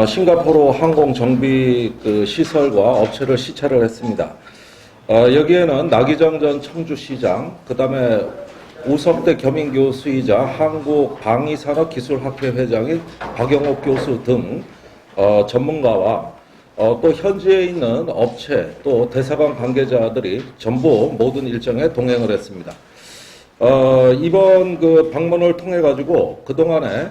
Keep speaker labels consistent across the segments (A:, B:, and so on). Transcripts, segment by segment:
A: 싱가포르 항공 정비 시설과 업체를 시찰을 했습니다. 여기에는 나기정 전 청주시장, 그 다음에 우석대 겸임교수이자 한국방위산업기술학회 회장인 박영옥 교수 등 전문가와 또 현지에 있는 업체 또 대사관 관계자들이 전부 모든 일정에 동행을 했습니다. 이번 방문을 통해 가지고 그동안에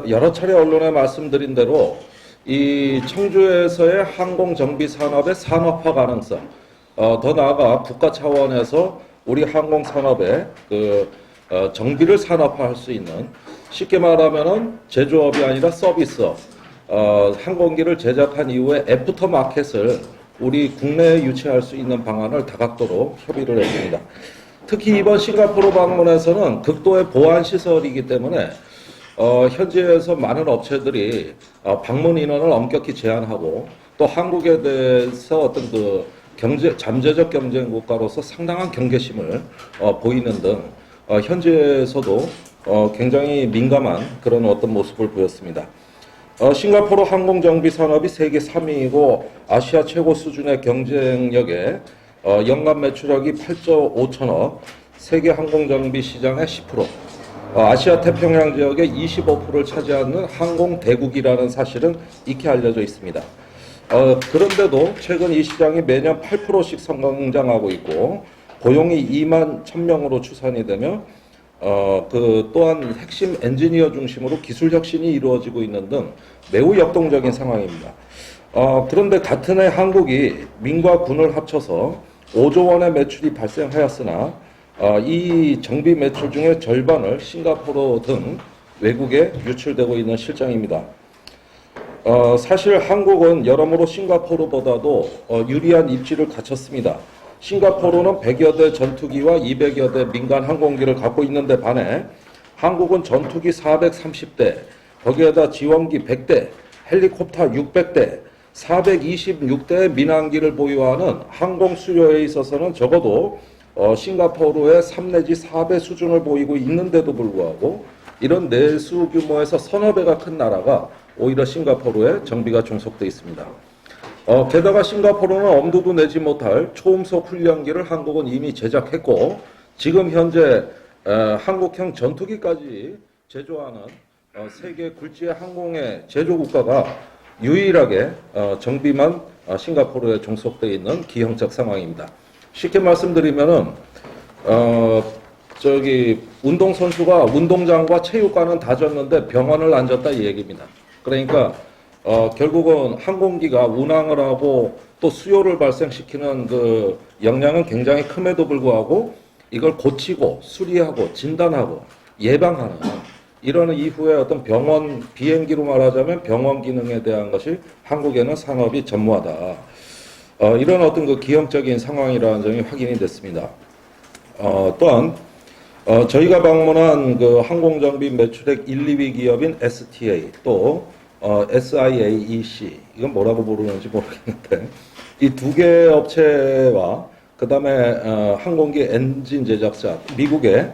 A: 여러 차례 언론에 말씀드린 대로 이 청주에서의 항공정비 산업의 산업화 가능성, 더 나아가 국가 차원에서 우리 항공산업의 정비를 산업화할 수 있는, 쉽게 말하면은 제조업이 아니라 서비스업, 항공기를 제작한 이후에 애프터 마켓을 우리 국내에 유치할 수 있는 방안을 다각도로 협의를 했습니다. 특히 이번 싱가포르 방문에서는 극도의 보안 시설이기 때문에 현지에서 많은 업체들이 방문 인원을 엄격히 제한하고 또 한국에 대해서 어떤 잠재적 경쟁 국가로서 상당한 경계심을 보이는 등 현지에서도 굉장히 민감한 그런 어떤 모습을 보였습니다. 싱가포르 항공정비 산업이 세계 3위이고 아시아 최고 수준의 경쟁력에 연간 매출액이 8조 5천억, 세계 항공정비 시장의 10%, 아시아 태평양 지역의 25%를 차지하는 항공 대국이라는 사실은 익히 알려져 있습니다. 그런데도 최근 이 시장이 매년 8%씩 성장하고 있고 고용이 2만 1,000명으로 추산이 되며 또한 핵심 엔지니어 중심으로 기술 혁신이 이루어지고 있는 등 매우 역동적인 상황입니다. 그런데 같은 해 한국이 민과 군을 합쳐서 5조 원의 매출이 발생하였으나 이 정비 매출 중에 절반을 싱가포르 등 외국에 유출되고 있는 실정입니다. 사실 한국은 여러모로 싱가포르보다도 유리한 입지를 갖췄습니다. 싱가포르는 100여 대 전투기와 200여 대 민간 항공기를 갖고 있는데 반해 한국은 전투기 430대, 거기에다 지원기 100대, 헬리콥터 600대, 426대의 민항기를 보유하는 항공 수요에 있어서는 적어도 싱가포르의 3 내지 4배 수준을 보이고 있는데도 불구하고 이런 내수 규모에서 서너 배가 큰 나라가 오히려 싱가포르에 정비가 종속되어 있습니다. 게다가 싱가포르는 엄두도 내지 못할 초음속 훈련기를 한국은 이미 제작했고 지금 현재 한국형 전투기까지 제조하는 세계 굴지의 항공의 제조국가가 유일하게 정비만 싱가포르에 종속되어 있는 기형적 상황입니다. 쉽게 말씀드리면은 운동선수가 운동장과 체육관은 다 졌는데 병원을 안 졌다 이 얘기입니다. 그러니까 결국은 항공기가 운항을 하고 또 수요를 발생시키는 역량은 굉장히 큼에도 불구하고 이걸 고치고 수리하고 진단하고 예방하는 이런 이후에 어떤 병원 비행기로 말하자면 병원 기능에 대한 것이 한국에는 산업이 전무하다. 이런 어떤 기형적인 상황이라는 점이 확인이 됐습니다. 또한 저희가 방문한 항공정비 매출액 1, 2위 기업인 STA 또 SIAEC 이건 뭐라고 부르는지 모르겠는데 이 두 개 업체와 그 다음에 항공기 엔진 제작사 미국의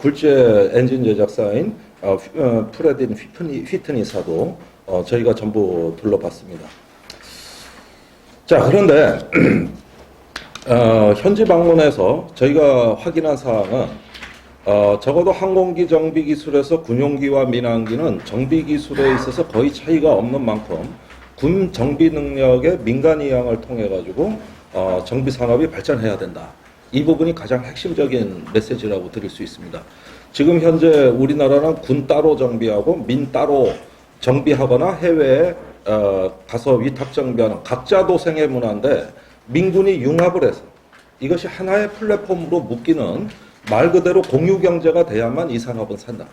A: 굴지의 엔진 제작사인 프레딘 휘트니사도 저희가 전부 둘러봤습니다. 자, 그런데 현지 방문에서 저희가 확인한 사항은 적어도 항공기 정비 기술에서 군용기와 민항기는 정비 기술에 있어서 거의 차이가 없는 만큼 군 정비 능력의 민간 이양을 통해 가지고 정비 산업이 발전해야 된다. 이 부분이 가장 핵심적인 메시지라고 드릴 수 있습니다. 지금 현재 우리나라는 군 따로 정비하고 민 따로 정비하거나 해외에 가서 위탁 정비하는 각자 도생의 문화인데 민군이 융합을 해서 이것이 하나의 플랫폼으로 묶이는 말 그대로 공유경제가 돼야만 이 산업은 산다.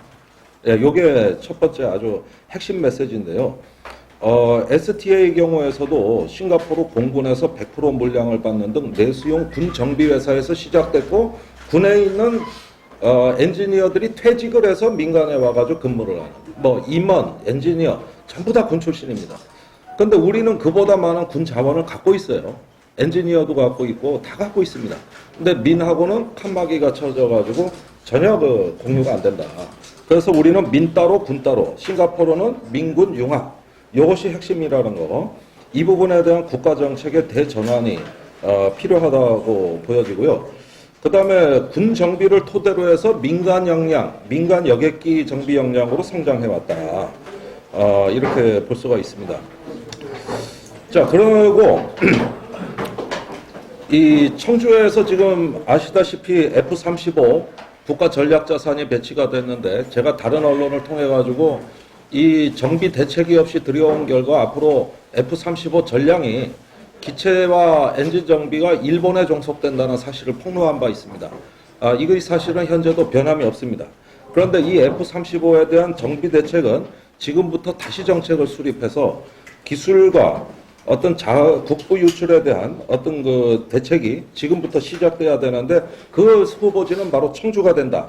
A: 이게 첫 번째 아주 핵심 메시지인데요. STA의 경우에서도 싱가포르 공군에서 100% 물량을 받는 등 내수용 군 정비 회사에서 시작됐고 군에 있는 엔지니어들이 퇴직을 해서 민간에 와가지고 근무를 하는 임원, 엔지니어 전부 다 군 출신입니다. 그런데 우리는 그보다 많은 군 자원을 갖고 있어요. 엔지니어도 갖고 있고 다 갖고 있습니다. 근데 민하고는 칸막이가 쳐져가지고 전혀 공유가 안 된다. 그래서 우리는 민 따로 군 따로, 싱가포르는 민군 융합. 이것이 핵심이라는 거. 이 부분에 대한 국가 정책의 대전환이 필요하다고 보여지고요. 그 다음에 군 정비를 토대로 해서 민간 역량, 민간 여객기 정비 역량으로 성장해왔다. 이렇게 볼 수가 있습니다. 자, 그리고 이 청주에서 지금 아시다시피 F-35 국가 전략자산이 배치가 됐는데, 제가 다른 언론을 통해 가지고 이 정비 대책이 없이 들여온 결과 앞으로 F-35 전량이 기체와 엔진 정비가 일본에 종속된다는 사실을 폭로한 바 있습니다. 이것이 사실은 현재도 변함이 없습니다. 그런데 이 F-35에 대한 정비 대책은 지금부터 다시 정책을 수립해서 기술과 어떤 국부 유출에 대한 어떤 그 대책이 지금부터 시작돼야 되는데, 그 후보지는 바로 청주가 된다.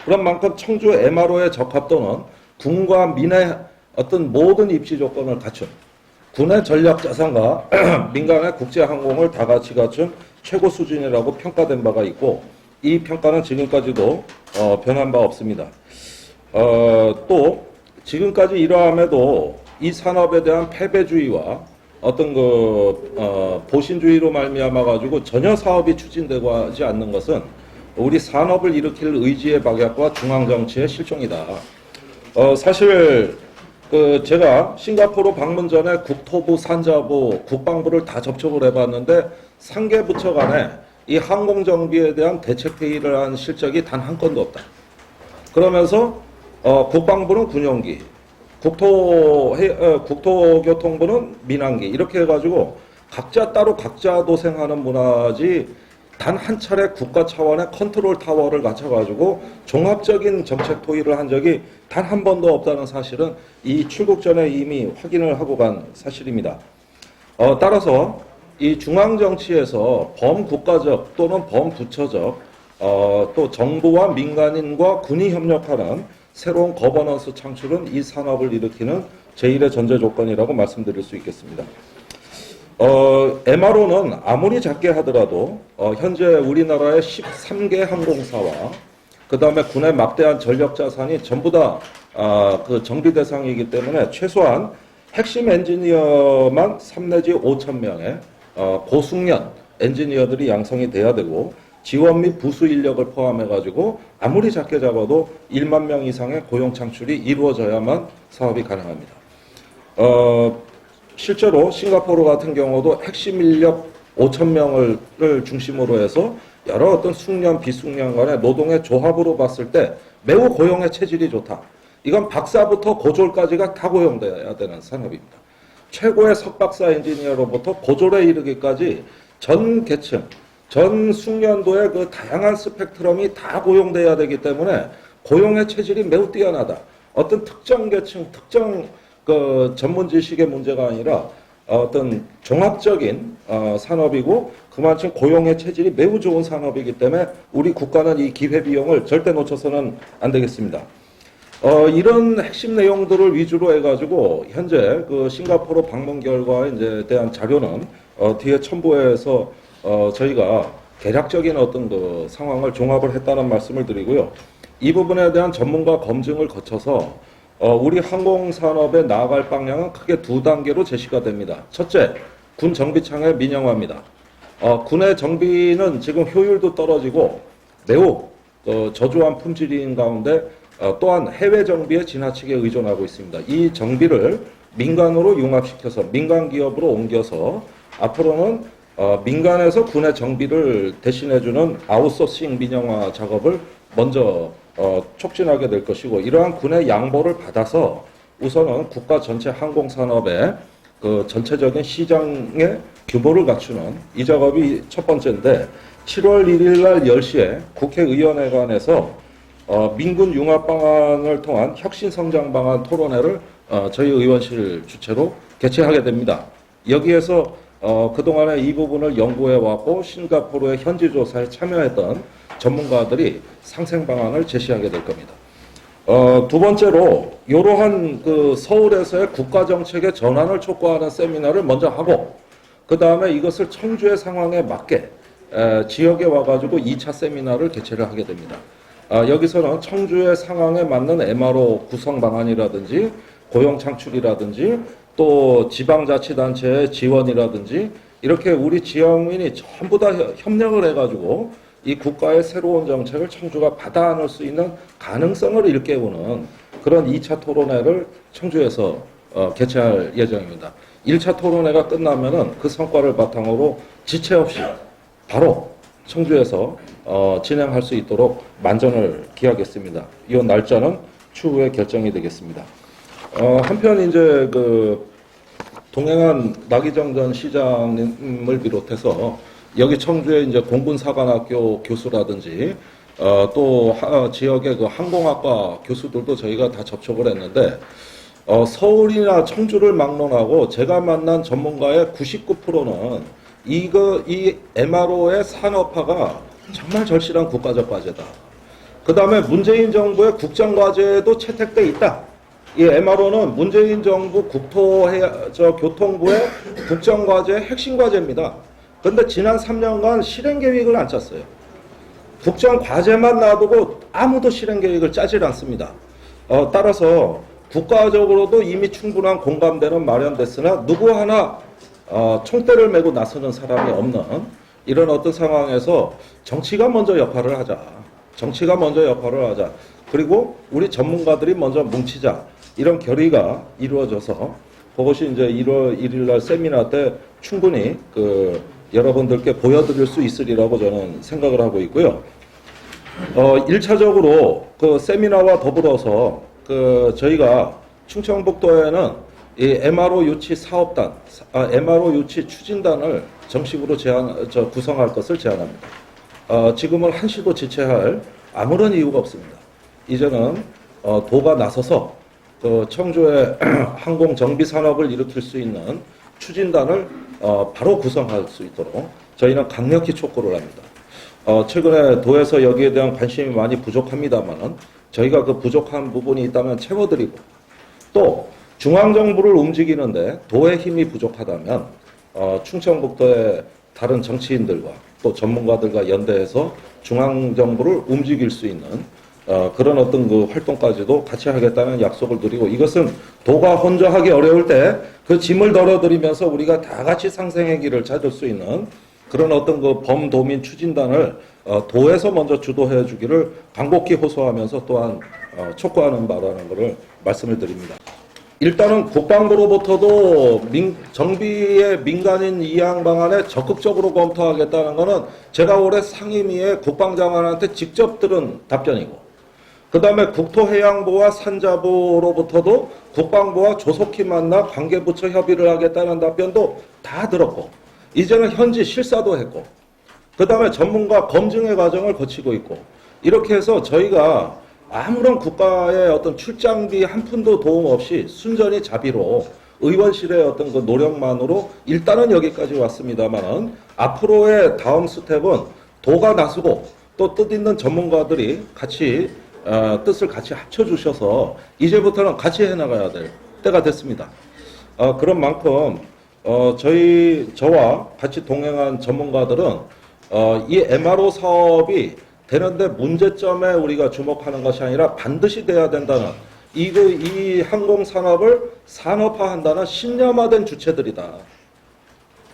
A: 그런 만큼 청주 MRO의 적합도는 군과 민의 어떤 모든 입시 조건을 갖춘, 군의 전략 자산과 민간의 국제 항공을 다 같이 갖춘 최고 수준이라고 평가된 바가 있고, 이 평가는 지금까지도 변한 바 없습니다. 또 지금까지 이러함에도 이 산업에 대한 패배주의와 어떤 보신주의로 말미암아 가지고 전혀 사업이 추진되고 하지 않는 것은 우리 산업을 일으킬 의지의 박약과 중앙 정치의 실종이다. 사실 제가 싱가포르 방문 전에 국토부, 산자부, 국방부를 다 접촉을 해봤는데, 상계 부처 간에 이 항공 정비에 대한 대책 회의를 한 실적이 단 한 건도 없다. 그러면서 국방부는 군용기, 국토교통부는 민항기, 이렇게 해가지고 각자 따로 각자 도생하는 문화지, 단 한 차례 국가 차원의 컨트롤 타워를 갖춰가지고 종합적인 정책 토의를 한 적이 단 한 번도 없다는 사실은 이 출국 전에 이미 확인을 하고 간 사실입니다. 따라서 이 중앙 정치에서 범국가적 또는 범부처적 또 정부와 민간인과 군이 협력하는 새로운 거버넌스 창출은 이 산업을 일으키는 제1의 전제 조건이라고 말씀드릴 수 있겠습니다. MRO는 아무리 작게 하더라도 현재 우리나라의 13개 항공사와 그 다음에 군의 막대한 전력 자산이 전부 다 그 정비 대상이기 때문에 최소한 핵심 엔지니어만 3 내지 5천 명의 고숙련 엔지니어들이 양성이 돼야 되고, 지원 및 부수 인력을 포함해 가지고 아무리 작게 잡아도 1만 명 이상의 고용 창출이 이루어져야만 사업이 가능합니다. 실제로 싱가포르 같은 경우도 핵심 인력 5천 명을 중심으로 해서 여러 어떤 숙련, 비숙련 간의 노동의 조합으로 봤을 때 매우 고용의 체질이 좋다. 이건 박사부터 고졸까지가 다 고용돼야 되는 산업입니다. 최고의 석박사 엔지니어로부터 고졸에 이르기까지 전 계층, 전 숙련도의 그 다양한 스펙트럼이 다 고용돼야 되기 때문에 고용의 체질이 매우 뛰어나다. 어떤 특정 계층, 특정 그 전문 지식의 문제가 아니라 어떤 종합적인 산업이고, 그만큼 고용의 체질이 매우 좋은 산업이기 때문에 우리 국가는 이 기회 비용을 절대 놓쳐서는 안 되겠습니다. 이런 핵심 내용들을 위주로 해가지고 현재 그 싱가포르 방문 결과에 이제 대한 자료는 뒤에 첨부해서 저희가 개략적인 어떤 그 상황을 종합을 했다는 말씀을 드리고요. 이 부분에 대한 전문가 검증을 거쳐서 우리 항공산업에 나아갈 방향은 크게 두 단계로 제시가 됩니다. 첫째, 군 정비창의 민영화입니다. 군의 정비는 지금 효율도 떨어지고 매우 저조한 품질인 가운데 또한 해외 정비에 지나치게 의존하고 있습니다. 이 정비를 민간으로 융합시켜서 민간 기업으로 옮겨서 앞으로는 민간에서 군의 정비를 대신해주는 아웃소싱 민영화 작업을 먼저 촉진하게 될 것이고, 이러한 군의 양보를 받아서 우선은 국가 전체 항공산업의 그 전체적인 시장의 규모를 갖추는 이 작업이 첫 번째인데, 7월 1일 날 10시에 국회의원회관에서 민군 융합 방안을 통한 혁신 성장 방안 토론회를 저희 의원실 주최로 개최하게 됩니다. 여기에서 그동안에 이 부분을 연구해 왔고 싱가포르의 현지 조사에 참여했던 전문가들이 상생 방안을 제시하게 될 겁니다. 두 번째로 이러한 그 서울에서의 국가 정책의 전환을 촉구하는 세미나를 먼저 하고, 그 다음에 이것을 청주의 상황에 맞게 지역에 와가지고 2차 세미나를 개최를 하게 됩니다. 여기서는 청주의 상황에 맞는 MRO 구성 방안이라든지 고용 창출이라든지 또 지방자치단체의 지원이라든지 이렇게 우리 지역민이 전부 다 협력을 해가지고 이 국가의 새로운 정책을 청주가 받아 안을 수 있는 가능성을 일깨우는 그런 2차 토론회를 청주에서 개최할 예정입니다. 1차 토론회가 끝나면은 그 성과를 바탕으로 지체 없이 바로 청주에서 진행할 수 있도록 만전을 기하겠습니다. 이 날짜는 추후에 결정이 되겠습니다. 한편 이제 그 동행한 나기정 전 시장님을 비롯해서 여기 청주에 이제 공군사관학교 교수라든지 또 지역의 그 항공학과 교수들도 저희가 다 접촉을 했는데 서울이나 청주를 막론하고 제가 만난 전문가의 99%는 이 MRO의 산업화가 정말 절실한 국가적 과제다. 그 다음에 문재인 정부의 국정과제에도 채택돼 있다. 이 MRO는 문재인 정부 교통부의 국정과제의 핵심 과제입니다. 그런데 지난 3년간 실행 계획을 안 짰어요. 국정 과제만 놔두고 아무도 실행 계획을 짜질 않습니다. 따라서 국가적으로도 이미 충분한 공감대는 마련됐으나 누구 하나 총대를 메고 나서는 사람이 없는 이런 어떤 상황에서 정치가 먼저 역할을 하자. 정치가 먼저 역할을 하자. 그리고 우리 전문가들이 먼저 뭉치자. 이런 결의가 이루어져서 그것이 이제 1월 1일 날 세미나 때 충분히 여러분들께 보여드릴 수 있으리라고 저는 생각을 하고 있고요. 1차적으로 그 세미나와 더불어서 저희가 충청북도에는 이 MRO 유치 사업단, MRO 유치 추진단을 정식으로 구성할 것을 제안합니다. 지금은 한시도 지체할 아무런 이유가 없습니다. 이제는 도가 나서서 청주의 항공 정비 산업을 일으킬 수 있는 추진단을 바로 구성할 수 있도록 저희는 강력히 촉구를 합니다. 최근에 도에서 여기에 대한 관심이 많이 부족합니다만 저희가 그 부족한 부분이 있다면 채워드리고 또 중앙정부를 움직이는데 도의 힘이 부족하다면 충청북도의 다른 정치인들과 또 전문가들과 연대해서 중앙정부를 움직일 수 있는 그런 어떤 그 활동까지도 같이 하겠다는 약속을 드리고 이것은 도가 혼자 하기 어려울 때 그 짐을 덜어드리면서 우리가 다 같이 상생의 길을 찾을 수 있는 그런 어떤 그 범도민 추진단을 도에서 먼저 주도해 주기를 간곡히 호소하면서 또한 촉구하는 바라는 것을 말씀을 드립니다. 일단은 국방부로부터도 정비의 민간인 이양 방안에 적극적으로 검토하겠다는 것은 제가 올해 상임위에 국방장관한테 직접 들은 답변이고 그 다음에 국토해양부와 산자부로부터도 국방부와 조속히 만나 관계부처 협의를 하겠다는 답변도 다 들었고 이제는 현지 실사도 했고 그 다음에 전문가 검증의 과정을 거치고 있고 이렇게 해서 저희가 아무런 국가의 어떤 출장비 한 푼도 도움 없이 순전히 자비로 의원실의 어떤 그 노력만으로 일단은 여기까지 왔습니다만은 앞으로의 다음 스텝은 도가 나서고 또 뜻있는 전문가들이 같이 뜻을 같이 합쳐주셔서 이제부터는 같이 해나가야 될 때가 됐습니다. 그런 만큼 저와 같이 동행한 전문가들은 이 MRO 사업이 되는데 문제점에 우리가 주목하는 것이 아니라 반드시 돼야 된다는 이 항공산업을 산업화한다는 신념화된 주체들이다.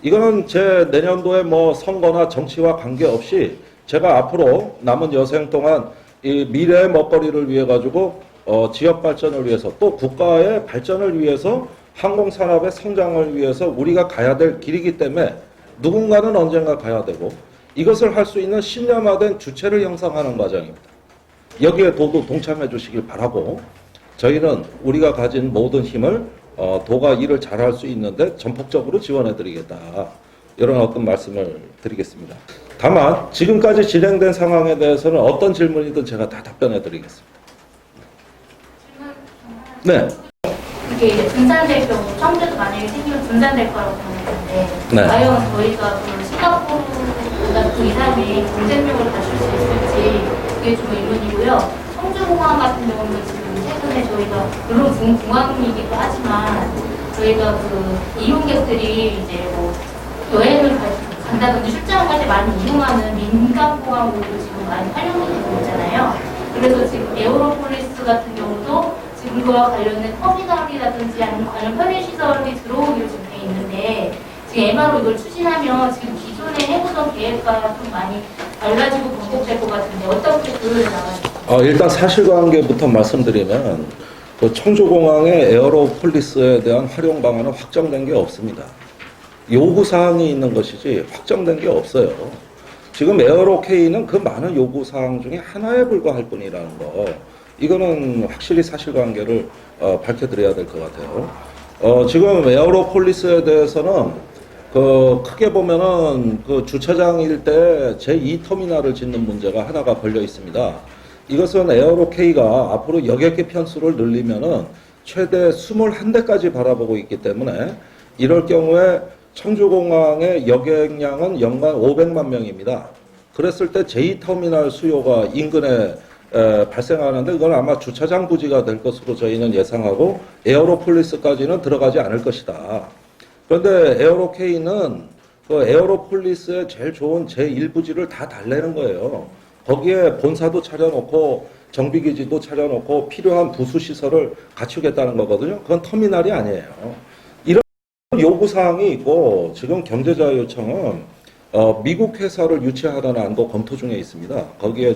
A: 이거는 제 내년도에 뭐 선거나 정치와 관계없이 제가 앞으로 남은 여생 동안 이 미래의 먹거리를 위해 가지고 지역 발전을 위해서 또 국가의 발전을 위해서 항공산업의 성장을 위해서 우리가 가야 될 길이기 때문에 누군가는 언젠가 가야 되고 이것을 할 수 있는 신념화된 주체를 형성하는 과정입니다. 여기에 도도 동참해 주시길 바라고 저희는 우리가 가진 모든 힘을 도가 일을 잘할 수 있는데 전폭적으로 지원해 드리겠다. 이런 어떤 말씀을 드리겠습니다. 다만 지금까지 진행된 상황에 대해서는 어떤 질문이든 제가 다 답변해 드리겠습니다. 네.
B: 이게 이제 분산될 경우 청주도 만약에 생기면 분산될 거라고 보는데
A: 네.
B: 과연 저희가 그 싱가포르보다 그 이상의 경쟁력을 갖출 수 있을지 그게 좀 의문이고요. 청주공항 같은 경우는 지금 최근에 저희가 물론 공항이기도 하지만 저희가 그 이용객들이 이제 뭐 여행을 간다든지 출장을 갈 때 많이 이용하는 민간공항으로 지금 많이 활용되고 있잖아요. 그래서 지금 에어로폴리스 같은 경우도 지금 그와 관련된 터미널이라든지 아니면 관련 편의시설이 들어오기로 지금 돼 있는데 지금 MR로 이걸 추진하면 지금 기존에 해보던 계획과 좀 많이 달라지고 번복될 것 같은데 어떻게 그걸 나가실까요?
A: 일단 사실관계부터 말씀드리면 그 청주공항의 에어로폴리스에 대한 활용 방안은 확정된 게 없습니다. 요구사항이 있는 것이지 확정된 게 없어요. 지금 에어로케이는 그 많은 요구사항 중에 하나에 불과할 뿐이라는 거, 이거는 확실히 사실관계를 밝혀드려야 될 것 같아요. 지금 에어로폴리스에 대해서는 크게 보면은 그 주차장 일대에 제2터미널을 짓는 문제가 하나가 걸려 있습니다. 이것은 에어로케이가 앞으로 여객기 편수를 늘리면은 최대 21대까지 바라보고 있기 때문에 이럴 경우에 청주공항의 여객량은 연간 500만 명입니다. 그랬을 때 제2터미널 수요가 인근에 발생하는데 이건 아마 주차장 부지가 될 것으로 저희는 예상하고 에어로폴리스까지는 들어가지 않을 것이다. 그런데 에어로케이는 그 에어로폴리스의 제일 좋은 제1부지를 다 달래는 거예요. 거기에 본사도 차려놓고 정비기지도 차려놓고 필요한 부수시설을 갖추겠다는 거거든요. 그건 터미널이 아니에요. 이런 요구사항이 있고 지금 경제자유청은 미국 회사를 유치하라는 안도 검토 중에 있습니다. 거기에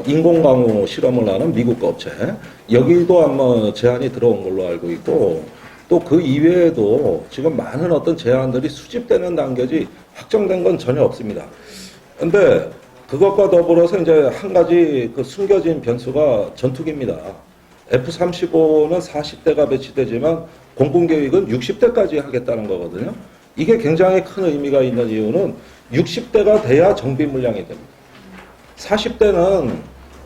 A: 인공강우 실험을 하는 미국 업체 여기도 아마 제안이 들어온 걸로 알고 있고 또 그 이외에도 지금 많은 어떤 제안들이 수집되는 단계지 확정된 건 전혀 없습니다. 근데 그것과 더불어서 이제 한 가지 그 숨겨진 변수가 전투기입니다. F-35는 40대가 배치되지만 공군계획은 60대까지 하겠다는 거거든요. 이게 굉장히 큰 의미가 있는 이유는 60대가 돼야 정비 물량이 됩니다. 40대는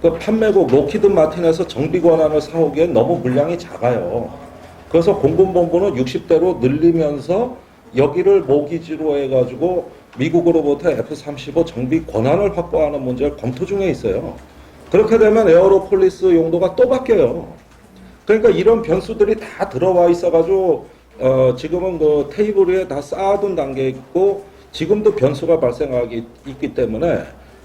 A: 그 판매국 로키드 마틴에서 정비 권한을 사오기엔 너무 물량이 작아요. 그래서 공군본부는 60대로 늘리면서 여기를 모기지로 해가지고 미국으로부터 F-35 정비 권한을 확보하는 문제를 검토 중에 있어요. 그렇게 되면 에어로폴리스 용도가 또 바뀌어요. 그러니까 이런 변수들이 다 들어와 있어가지고 지금은 그 테이블 위에 다 쌓아둔 단계에 있고 지금도 변수가 발생하기 있기 때문에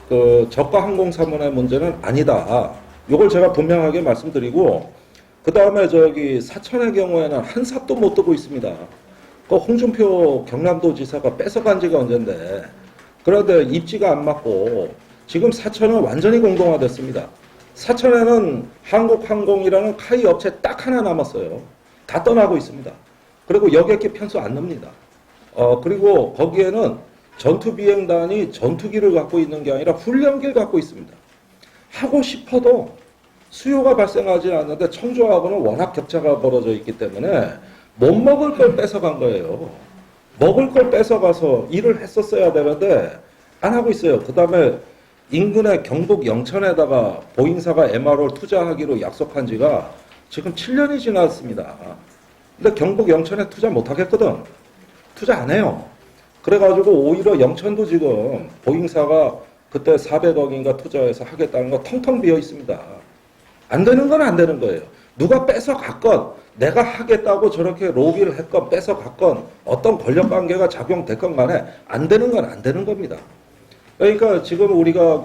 A: 그 저가 항공사문의 문제는 아니다. 이걸 제가 분명하게 말씀드리고 그 다음에 사천의 경우에는 한 삽도 못 두고 있습니다. 그 홍준표 경남도 지사가 뺏어간 지가 언젠데 그런데 입지가 안 맞고 지금 사천은 완전히 공동화됐습니다. 사천에는 한국항공이라는 카이 업체 딱 하나 남았어요. 다 떠나고 있습니다. 그리고 여객기 편수 안 납니다. 그리고 거기에는 전투비행단이 전투기를 갖고 있는 게 아니라 훈련기를 갖고 있습니다. 하고 싶어도 수요가 발생하지 않는데 청주하고는 워낙 격차가 벌어져 있기 때문에 못 먹을 걸 뺏어간 거예요. 먹을 걸 뺏어가서 일을 했었어야 되는데 안 하고 있어요. 그 다음에 인근의 경북 영천에다가 보잉사가 MRO를 투자하기로 약속한 지가 지금 7년이 지났습니다. 근데 경북 영천에 투자 못 하겠거든. 투자 안 해요. 그래가지고 오히려 영천도 지금 보잉사가 그때 400억인가 투자해서 하겠다는 거 텅텅 비어 있습니다. 안 되는 건 안 되는 거예요. 누가 뺏어갔건 내가 하겠다고 저렇게 로비를 했건 뺏어갔건 어떤 권력관계가 작용됐건 간에 안 되는 건 안 되는 겁니다. 그러니까 지금 우리가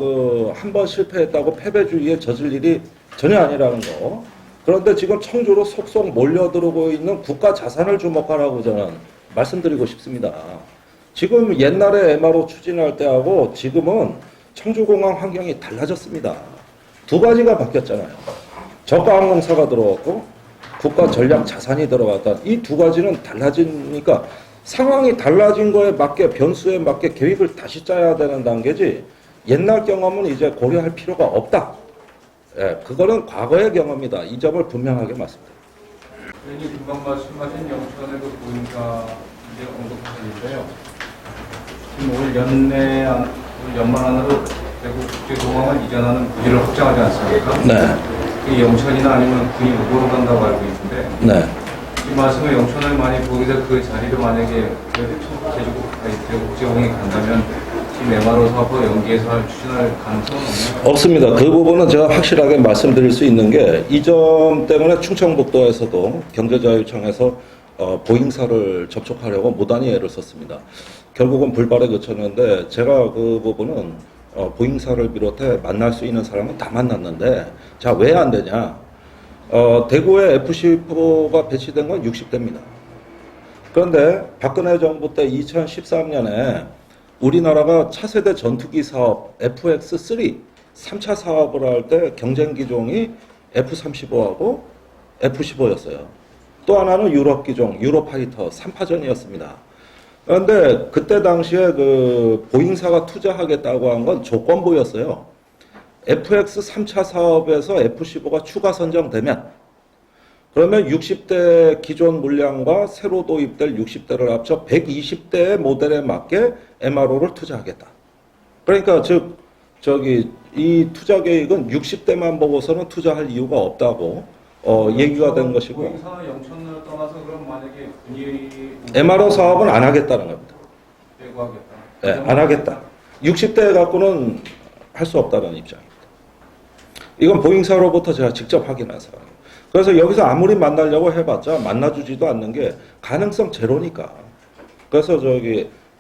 A: 한 번 실패했다고 패배주의에 젖을 일이 전혀 아니라는 거. 그런데 지금 청주로 속속 몰려들어오고 있는 국가 자산을 주목하라고 저는 말씀드리고 싶습니다. 지금 옛날에 MRO 추진할 때하고 지금은 청주공항 환경이 달라졌습니다. 두 가지가 바뀌었잖아요. 저가 항공사가 들어왔고 국가 전략 자산이 들어갔다. 이 두 가지는 달라지니까 상황이 달라진 거에 맞게 변수에 맞게 계획을 다시 짜야 되는 단계지 옛날 경험은 이제 고려할 필요가 없다. 예, 그거는 과거의 경험이다. 이 점을 분명하게 말씀드립니다.
C: 의원님 금방 말씀하신 영천의 그 보행사 이제 언급하셨는데요. 지금 올 연말 안으로 대구 국제공항을 이전하는 부지를 확정하지 않습니까?
A: 네.
C: 그 영천이나 아니면 군이 우보로 간다고 알고 있는데
A: 네.
C: 이 말씀은 영천을 많이 보기서 그 자리를 만약에 대구 국제공항에 간다면 지금 MRO 사업과 연계해서 추진할 가능성은 없나요?
A: 없습니다. 그 부분은 제가 확실하게 말씀드릴 수 있는 게 이 점 때문에 충청북도에서도 경제자유청에서 보잉사를 접촉하려고 무단히 애를 썼습니다. 결국은 불발에 그쳤는데 제가 그 부분은 보잉사를 비롯해 만날 수 있는 사람은 다 만났는데, 자, 왜 안 되냐? 대구에 F-15가 배치된 건 60대입니다. 그런데 박근혜 정부 때 2013년에 우리나라가 차세대 전투기 사업 FX3 3차 사업을 할 때 경쟁 기종이 F-35하고 F-15였어요. 또 하나는 유럽 기종, 유로파이터 3파전이었습니다. 그런데 그때 당시에 그 보잉사가 투자하겠다고 한 건 조건부였어요. FX 3차 사업에서 F-15가 추가 선정되면, 그러면 60대 기존 물량과 새로 도입될 60대를 합쳐 120대의 모델에 맞게 MRO를 투자하겠다. 그러니까 이 투자 계획은 60대만 보고서는 투자할 이유가 없다고 얘기가 된 것이고,
C: 보잉사 영천을 떠나서 그럼 만약에 군이
A: MRO 사업은 안 하겠다는 겁니다.
C: 빼고 하겠다.
A: 네, 안 하겠다. 60대 갖고는 할 수 없다는 입장입니다. 이건 보잉사로부터 제가 직접 확인한 사람이에요. 그래서 여기서 아무리 만나려고 해봤자 만나주지도 않는 게 가능성 제로니까. 그래서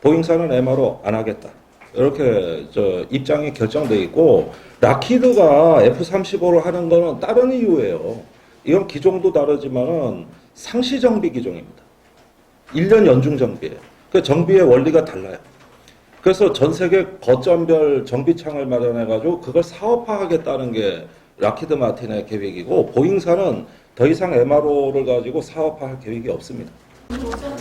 A: 보잉사는 MRO 안 하겠다. 이렇게 입장이 결정돼 있고, 락히드가 F-35를 하는 거는 다른 이유예요. 이건 기종도 다르지만은 상시 정비 기종입니다. 1년 연중 정비예요. 그 정비의 원리가 달라요. 그래서 전 세계 거점별 정비창을 마련해가지고 그걸 사업화하겠다는 게 락히드 마틴의 계획이고, 보잉사는 더 이상 MRO를 가지고 사업화할 계획이 없습니다.
D: 오늘 오전에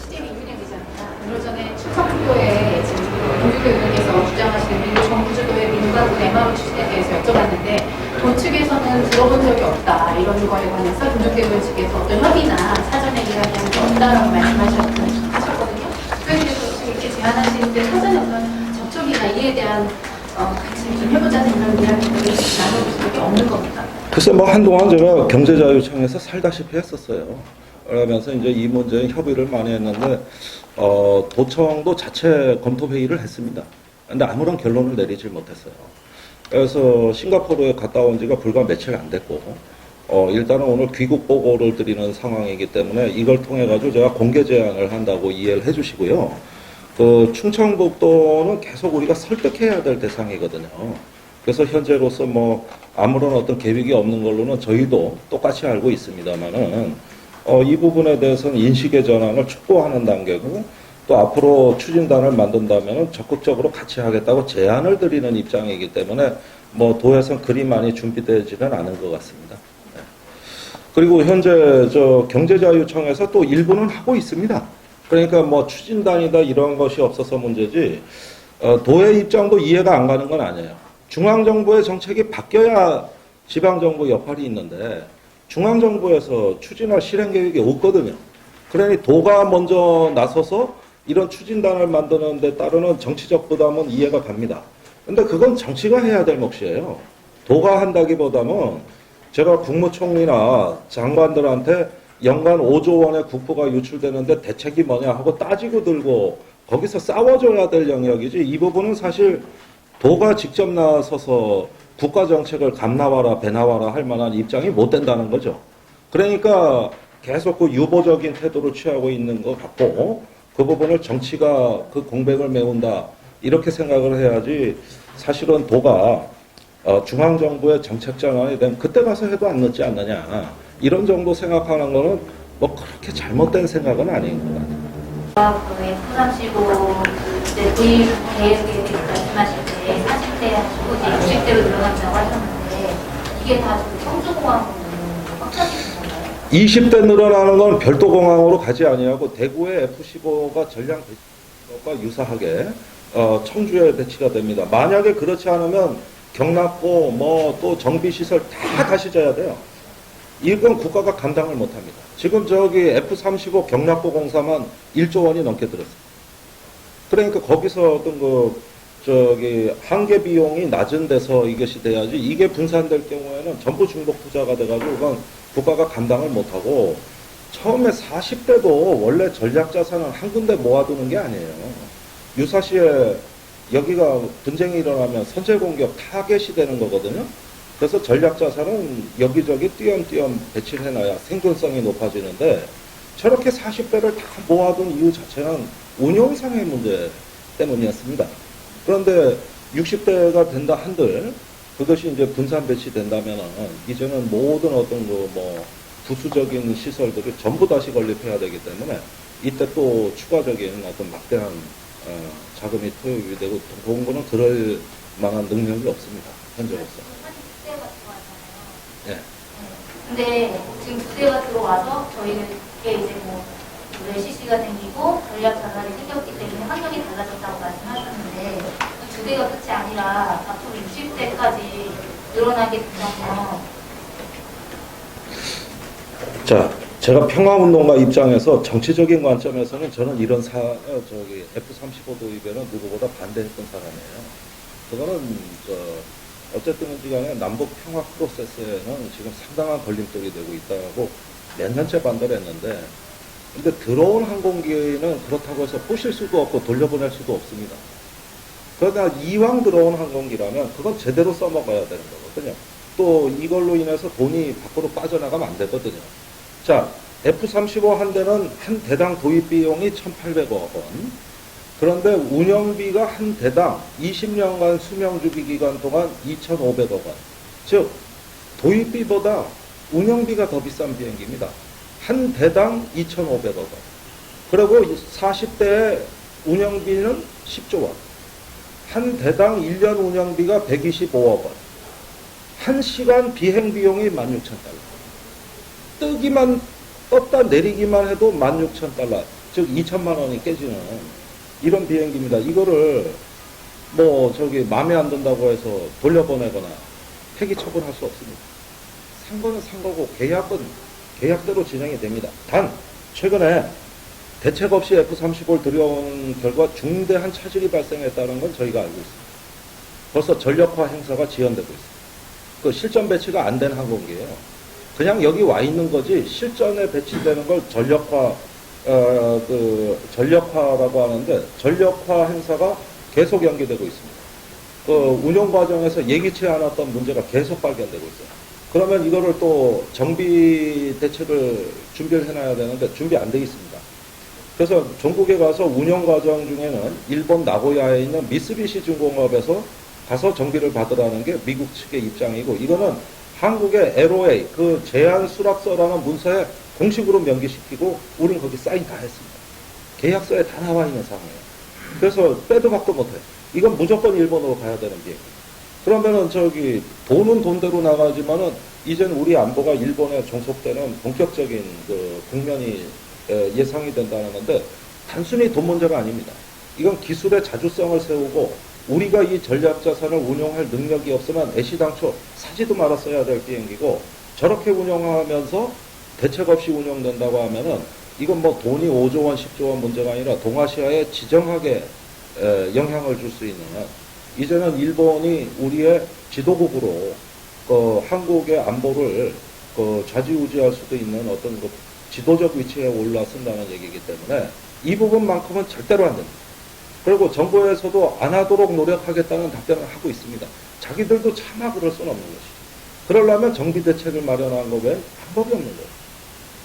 D: CDB 이은영 기자입니다. 오늘 오전에 충청도에 지금 동주교 의원께서 주장하시는 민주 정부 주도의 민가군 MRO 추진에 대해서 여쭤봤는데, 도 측에서는 들어본 적이 없다, 이런 거에 관해서 동주교 의원 측에서 어떤 협의나 사전에 이야기한 게 없다라고 말씀하셨거든요. 그래서 지금 이렇게 제안하시는데 사전에 어떤 접촉이나 이에 대한 같이 좀 해보자는 이런 이야기들을 나눠볼 수밖에 없는 겁니다.
A: 글쎄 한동안 제가 경제자유청에서 살다시피 했었어요. 그러면서 이제 이 문제에 협의를 많이 했는데, 도청도 자체 검토 회의를 했습니다. 근데 아무런 결론을 내리질 못했어요. 그래서 싱가포르에 갔다 온 지가 불과 며칠 안 됐고, 일단은 오늘 귀국 보고를 드리는 상황이기 때문에 이걸 통해 가지고 제가 공개 제안을 한다고 이해를 해주시고요. 그 충청북도는 계속 우리가 설득해야 될 대상이거든요. 그래서 현재로서 아무런 어떤 계획이 없는 걸로는 저희도 똑같이 알고 있습니다만은, 이 부분에 대해서는 인식의 전환을 촉구하는 단계고, 또 앞으로 추진단을 만든다면 적극적으로 같이 하겠다고 제안을 드리는 입장이기 때문에 도에선 그리 많이 준비되지는 않은 것 같습니다. 네. 그리고 현재 경제자유청에서 또 일부는 하고 있습니다. 그러니까 추진단이다 이런 것이 없어서 문제지, 도의 입장도 이해가 안 가는 건 아니에요. 중앙정부의 정책이 바뀌어야 지방정부 역할이 있는데, 중앙정부에서 추진할 실행계획이 없거든요. 그러니 도가 먼저 나서서 이런 추진단을 만드는 데 따르는 정치적 부담은 이해가 갑니다. 근데 그건 정치가 해야 될 몫이에요. 도가 한다기보다는 제가 국무총리나 장관들한테 연간 5조 원의 국부가 유출되는데 대책이 뭐냐 하고 따지고 들고 거기서 싸워줘야 될 영역이지, 이 부분은 사실 도가 직접 나서서 국가정책을 감나와라 배나와라 할 만한 입장이 못 된다는 거죠. 그러니까 계속 그 유보적인 태도를 취하고 있는 것 같고, 그 부분을 정치가 그 공백을 메운다 이렇게 생각을 해야지, 사실은 도가 중앙정부의 정책 전환이 되면 그때 가서 해도 안 늦지 않느냐, 이런 정도 생각하는 거는 그렇게 잘못된 생각은 아닌 것 같아요.
B: 그 F-35 도입 계획에 말씀하실 때 40대 하시고 이제 60대로 늘어난다고 하셨는데, 이게 다 청주공항으로 꽉 차지는 건가요?
A: 20대 늘어나는 건 별도 공항으로 가지 아니하고 대구의 F-15가 전량 배치과 유사하게 청주에 배치가 됩니다. 만약에 그렇지 않으면 경납고 또 정비시설 다 다시 져야 돼요. 이건 국가가 감당을 못합니다. 지금 F-35 경납고 공사만 1조 원이 넘게 들었어요. 그러니까 거기서 어떤 한계 비용이 낮은 데서 이것이 돼야지, 이게 분산될 경우에는 전부 중복 투자가 돼가지고 그건 국가가 감당을 못하고, 처음에 40대도 원래 전략 자산은 한 군데 모아두는 게 아니에요. 유사시에 여기가 분쟁이 일어나면 선제 공격 타겟이 되는 거거든요. 그래서 전략 자산은 여기저기 띄엄띄엄 배치를 해놔야 생존성이 높아지는데, 저렇게 40대를 다 모아둔 이유 자체는 운용상의 문제 때문이었습니다. 그런데 60대가 된다 한들 그것이 이제 분산 배치된다면은 이제는 모든 어떤 그 뭐 부수적인 시설들이 전부 다시 건립해야 되기 때문에 이때 또 추가적인 어떤 막대한 자금이 투입이 되고 동구는 그럴 만한 능력이 없습니다. 현재로서.
B: 두 대가 들어왔잖아요.
A: 예.
B: 근데 지금 두 대가 들어와서 저희는 이게 이제 뭐 CC가 생기고 전략 자산이 생겼기 때문에 환경이 달라졌다고 말씀하셨는데 그 두 대가 끝이 아니라 앞으로 60대까지 늘어나게 된다면
A: 자, 제가 평화운동가 입장에서 정치적인 관점에서는 저는 이런 F-35 도입에는 누구보다 반대했던 사람이에요. 그거는 어쨌든 간에 남북 평화 프로세스에는 지금 상당한 걸림돌이 되고 있다고 몇 년째 반대를 했는데 근데 들어온 항공기는 그렇다고 해서 부실 수도 없고 돌려보낼 수도 없습니다. 그러나 이왕 들어온 항공기라면 그건 제대로 써먹어야 되는 거거든요. 또 이걸로 인해서 돈이 밖으로 빠져나가면 안 되거든요. 자, F-35 한 대는 한 대당 도입 비용이 1,800억 원. 그런데 운영비가 한 대당 20년간 수명주기 기간 동안 2,500억 원. 즉, 도입비보다 운영비가 더 비싼 비행기입니다. 한 대당 2,500억 원. 그리고 40대의 운영비는 10조 원. 한 대당 1년 운영비가 125억 원. 한 시간 비행 비용이 16,000달러. 뜨기만, 떴다 내리기만 해도 16,000달러. 즉, 2천만 원이 깨지는 이런 비행기입니다. 이거를 마음에 안 든다고 해서 돌려보내거나 폐기 처분할 수 없습니다. 산 거는 산 거고 계약대로 진행이 됩니다. 단 최근에 대책 없이 F-35를 들여온 결과 중대한 차질이 발생했다는 건 저희가 알고 있습니다. 벌써 전력화 행사가 지연되고 있습니다. 그 실전 배치가 안 된 항공기예요. 그냥 여기 와 있는 거지 실전에 배치되는 걸 전력화라고 하는데 전력화 행사가 계속 연기되고 있습니다. 그 운용 과정에서 예기치 않았던 문제가 계속 발견되고 있어요. 그러면 이거를 또 정비 대책을 준비를 해놔야 되는데 준비 안 돼 있습니다. 그래서 전국에 가서 운영 과정 중에는 일본 나고야에 있는 미쓰비시 중공업에서 가서 정비를 받으라는 게 미국 측의 입장이고 이거는 한국의 LOA 그 제한 수락서라는 문서에 공식으로 명기시키고 우린 거기 사인 다 했습니다. 계약서에 다 나와 있는 상황이에요. 그래서 빼도 박도 못해. 이건 무조건 일본으로 가야 되는 비행기. 그러면은 돈은 돈대로 나가지만은 이제는 우리 안보가 일본에 종속되는 본격적인 그 국면이 예상이 된다는 건데 단순히 돈 문제가 아닙니다. 이건 기술의 자주성을 세우고 우리가 이 전략 자산을 운용할 능력이 없으면 애시당초 사지도 말았어야 될 비행기고 저렇게 운영하면서 대책 없이 운영된다고 하면은 이건 돈이 5조 원, 10조 원 문제가 아니라 동아시아에 지정하게 영향을 줄 수 있는 이제는 일본이 우리의 지도국으로 한국의 안보를 좌지우지할 수도 있는 어떤 지도적 위치에 올라선다는 얘기이기 때문에 이 부분만큼은 절대로 안 됩니다. 그리고 정부에서도 안 하도록 노력하겠다는 답변을 하고 있습니다. 자기들도 차마 그럴 수는 없는 것이죠. 그러려면 정비대책을 마련하는 것 외엔 방법이 없는 거예요.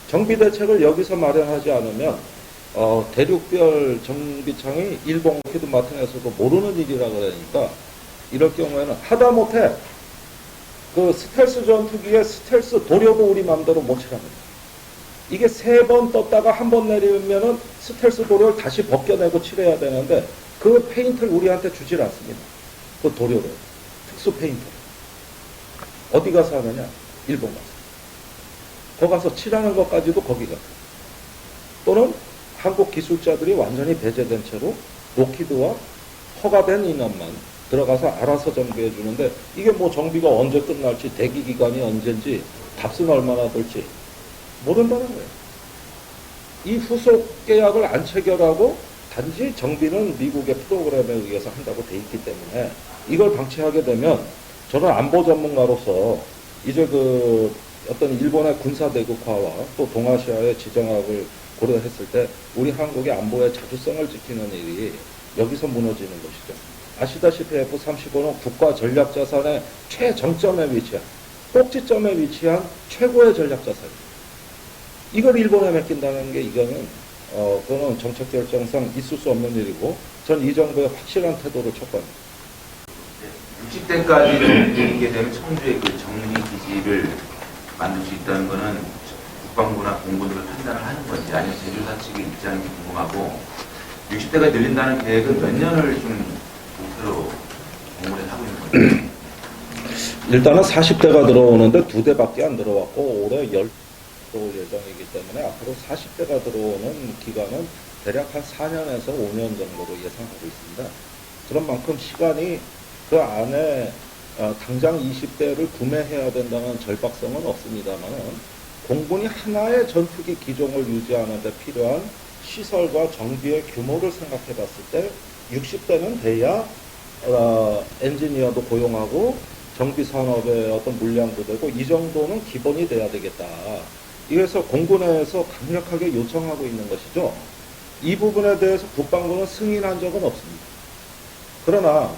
A: 정비대책을 여기서 마련하지 않으면 대륙별 정비창이 일본 록히드 마틴에서도 모르는 일이라 그러니까 이럴 경우에는 하다못해 그 스텔스 전투기의 스텔스 도료도 우리 마음대로 못 칠합니다. 이게 3번 떴다가 한 번 내리면은 스텔스 도료를 다시 벗겨내고 칠해야 되는데 그 페인트를 우리한테 주질 않습니다. 그 도료를. 특수 페인트를. 어디 가서 하느냐? 일본 가서. 거기 가서 칠하는 것까지도 거기 가서. 또는 한국 기술자들이 완전히 배제된 채로 록히드와 허가된 인원만 들어가서 알아서 정비해 주는데 이게 정비가 언제 끝날지 대기 기간이 언제인지 값은 얼마나 들지 모른다는 거예요. 이 후속 계약을 안 체결하고 단지 정비는 미국의 프로그램에 의해서 한다고 돼 있기 때문에 이걸 방치하게 되면 저는 안보 전문가로서 이제 어떤 일본의 군사 대국화와 또 동아시아의 지정학을 고려했을 때 우리 한국의 안보의 자주성을 지키는 일이 여기서 무너지는 것이죠. 아시다시피 F-35는 국가 전략 자산의 최정점에 위치한 꼭지점에 위치한 최고의 전략 자산입니다. 이걸 일본에 맡긴다는 게 그거는 정책 결정상 있을 수 없는 일이고 전 이 정부의 확실한 태도를 촉구합니다.
E: 60대까지 정비되게 되면 청주의 그 정비 기지를 만들 수 있다는 거는 국방부나 공군으로 판단을 하는 건지 아니면 제조사 측의 입장이 궁금하고 60대가 늘린다는 계획은 몇 년을 좀 목표로 공군에 하고 있는 건지.
A: 일단은 40대가 들어오는데 2대밖에 안 들어왔고 올해 10 들어올 예정이기 때문에 앞으로 40대가 들어오는 기간은 대략 한 4년에서 5년 정도로 예상하고 있습니다. 그런 만큼 시간이 그 안에 당장 20대를 구매해야 된다는 절박성은 없습니다만 공군이 하나의 전투기 기종을 유지하는 데 필요한 시설과 정비의 규모를 생각해 봤을 때 60대는 돼야 엔지니어도 고용하고 정비 산업의 어떤 물량도 되고 이 정도는 기본이 돼야 되겠다. 이래서 공군에서 강력하게 요청하고 있는 것이죠. 이 부분에 대해서 국방부는 승인한 적은 없습니다. 그러나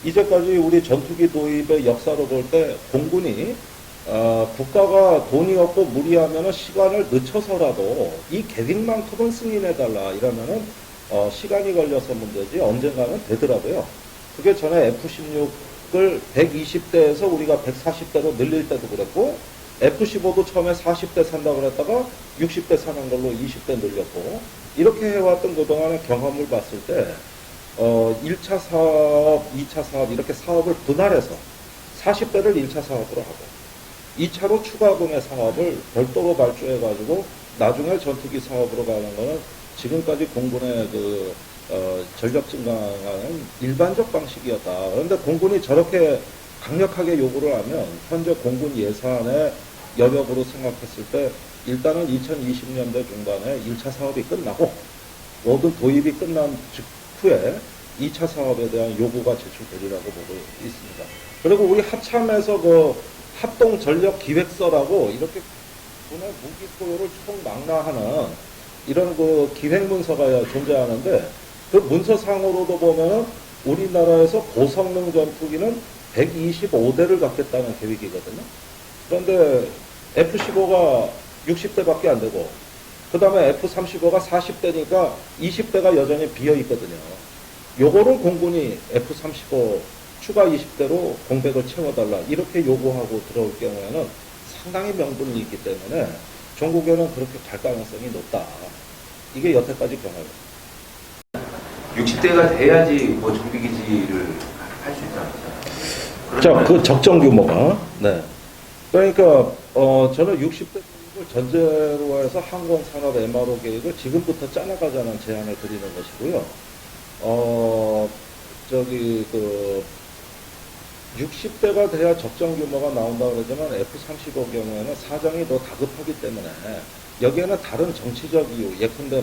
A: 이제까지 우리 전투기 도입의 역사로 볼 때 공군이 국가가 돈이 없고 무리하면 시간을 늦춰서라도 이 계획만큼은 승인해달라 이러면은 시간이 걸려서 문제지 언젠가는 되더라고요. 그게 전에 F-16을 120대에서 우리가 140대로 늘릴 때도 그랬고 F-15도 처음에 40대 산다고 그랬다가 60대 사는 걸로 20대 늘렸고 이렇게 해왔던 그동안의 경험을 봤을 때 1차 사업, 2차 사업 이렇게 사업을 분할해서 40대를 1차 사업으로 하고 2차로 추가 구매 사업을 별도로 발주해가지고 나중에 전투기 사업으로 가는 거는 지금까지 공군의 전력 증강하는 일반적 방식이었다. 그런데 공군이 저렇게 강력하게 요구를 하면 현재 공군 예산의 여력으로 생각했을 때 일단은 2020년대 중반에 1차 사업이 끝나고 모든 도입이 끝난 직후에 2차 사업에 대한 요구가 제출되리라고 보고 있습니다. 그리고 우리 합참에서 합동 전력 기획서라고 이렇게 군의 무기 소요를 총망라하는 이런 기획 문서가 존재하는데 그 문서상으로도 보면은 우리나라에서 고성능 전투기는 125대를 갖겠다는 계획이거든요. 그런데 F-15가 60대밖에 안 되고 그 다음에 F-35가 40대니까 20대가 여전히 비어 있거든요. 요거를 공군이 F-35 추가 20대로 공백을 채워달라 이렇게 요구하고 들어올 경우에는 상당히 명분이 있기 때문에 전국에는 그렇게 갈 가능성이 높다. 이게 여태까지 경험입니다.
E: 60대가 돼야지 뭐 정비기지를 할 수 있잖아요.
A: 자, 그 적정 규모가. 네. 그러니까, 저는 60대 계획을 전제로 해서 항공산업 MRO 계획을 지금부터 짜나가자는 제안을 드리는 것이고요. 60대가 돼야 적정 규모가 나온다고 그러지만 F-35 경우에는 사정이 더 다급하기 때문에 여기에는 다른 정치적 이유, 예컨대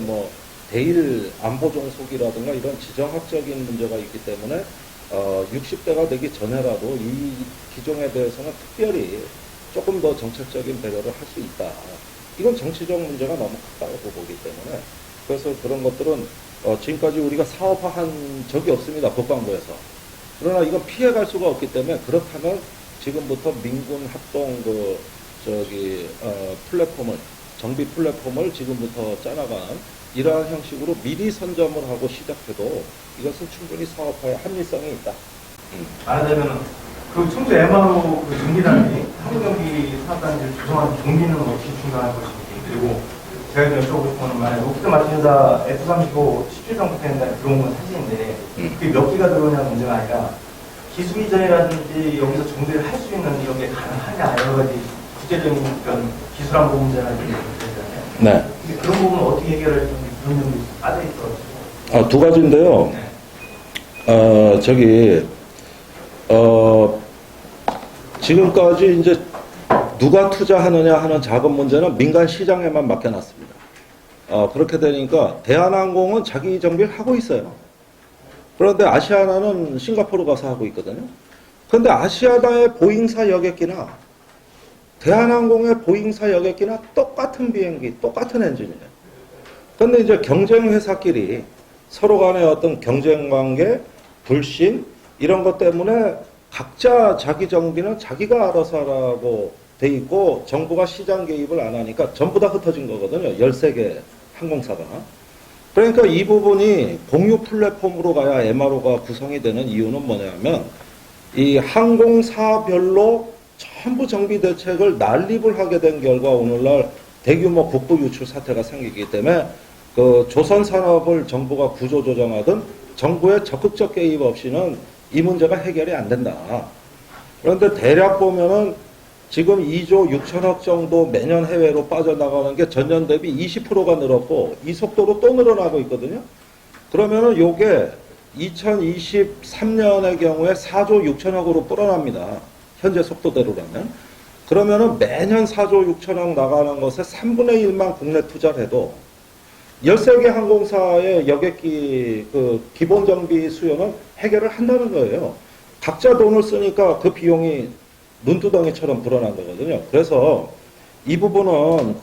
A: 대일 안보 종속이라든가 이런 지정학적인 문제가 있기 때문에 60대가 되기 전에라도 이 기종에 대해서는 특별히 조금 더 정책적인 배려를 할 수 있다. 이건 정치적 문제가 너무 크다고 보기 때문에 그래서 그런 것들은 지금까지 우리가 사업화한 적이 없습니다. 국방부에서. 그러나 이건 피해갈 수가 없기 때문에 그렇다면 지금부터 민군 합동 플랫폼을 정비 플랫폼을 지금부터 짜나가는 이러한 형식으로 미리 선점을 하고 시작해도 이것은 충분히 사업화에 합리성이 있다.
F: 말하자면 그 청주 MRO 정비단이 한국경비 사업단지를 조성한 정비는 어떻게 중단할 것인지 그리고 제가 여쭤보고 싶은 건 만약에 록히드 마틴사 F-35 17성부터 들어온 건 사실인데 그게 몇 기가 들어오냐는 문제가 아니라 기술 이전이라든지 여기서 정비를 할 수 있는 이런 게 가능하냐 여러 가지 국제적인 그런 기술안 보호 문제가 있잖아요.
A: 네.
F: 근데 그런 부분은 어떻게 해결할 건지 그런 점이 빠져 있어가지고.
A: 두 가지인데요. 지금까지 이제 누가 투자하느냐 하는 자금 문제는 민간 시장에만 맡겨놨습니다. 그렇게 되니까 대한항공은 자기 정비를 하고 있어요. 그런데 아시아나는 싱가포르 가서 하고 있거든요. 그런데 아시아나의 보잉사 여객기나 대한항공의 보잉사 여객기나 똑같은 비행기, 똑같은 엔진이에요. 그런데 이제 경쟁 회사끼리 서로 간의 어떤 경쟁 관계, 불신 이런 것 때문에 각자 자기 정비는 자기가 알아서 하라고 돼 있고 정부가 시장 개입을 안 하니까 전부 다 흩어진 거거든요. 13개 항공사가. 그러니까 이 부분이 공유 플랫폼으로 가야 MRO가 구성이 되는 이유는 뭐냐면 이 항공사별로 전부 정비 대책을 난립을 하게 된 결과 오늘날 대규모 국부 유출 사태가 생기기 때문에 그 조선 산업을 정부가 구조 조정하든 정부의 적극적 개입 없이는 이 문제가 해결이 안 된다. 그런데 대략 보면은 지금 2조 6천억 정도 매년 해외로 빠져나가는 게 전년 대비 20%가 늘었고 이 속도로 또 늘어나고 있거든요. 그러면은 요게 2023년의 경우에 4조 6천억으로 불어납니다. 현재 속도대로라면. 그러면은 매년 4조 6천억 나가는 것에 3분의 1만 국내 투자를 해도 13개 항공사의 여객기 그 기본 정비 수요는 해결을 한다는 거예요. 각자 돈을 쓰니까 그 비용이 눈두덩이처럼 불어난 거거든요. 그래서 이 부분은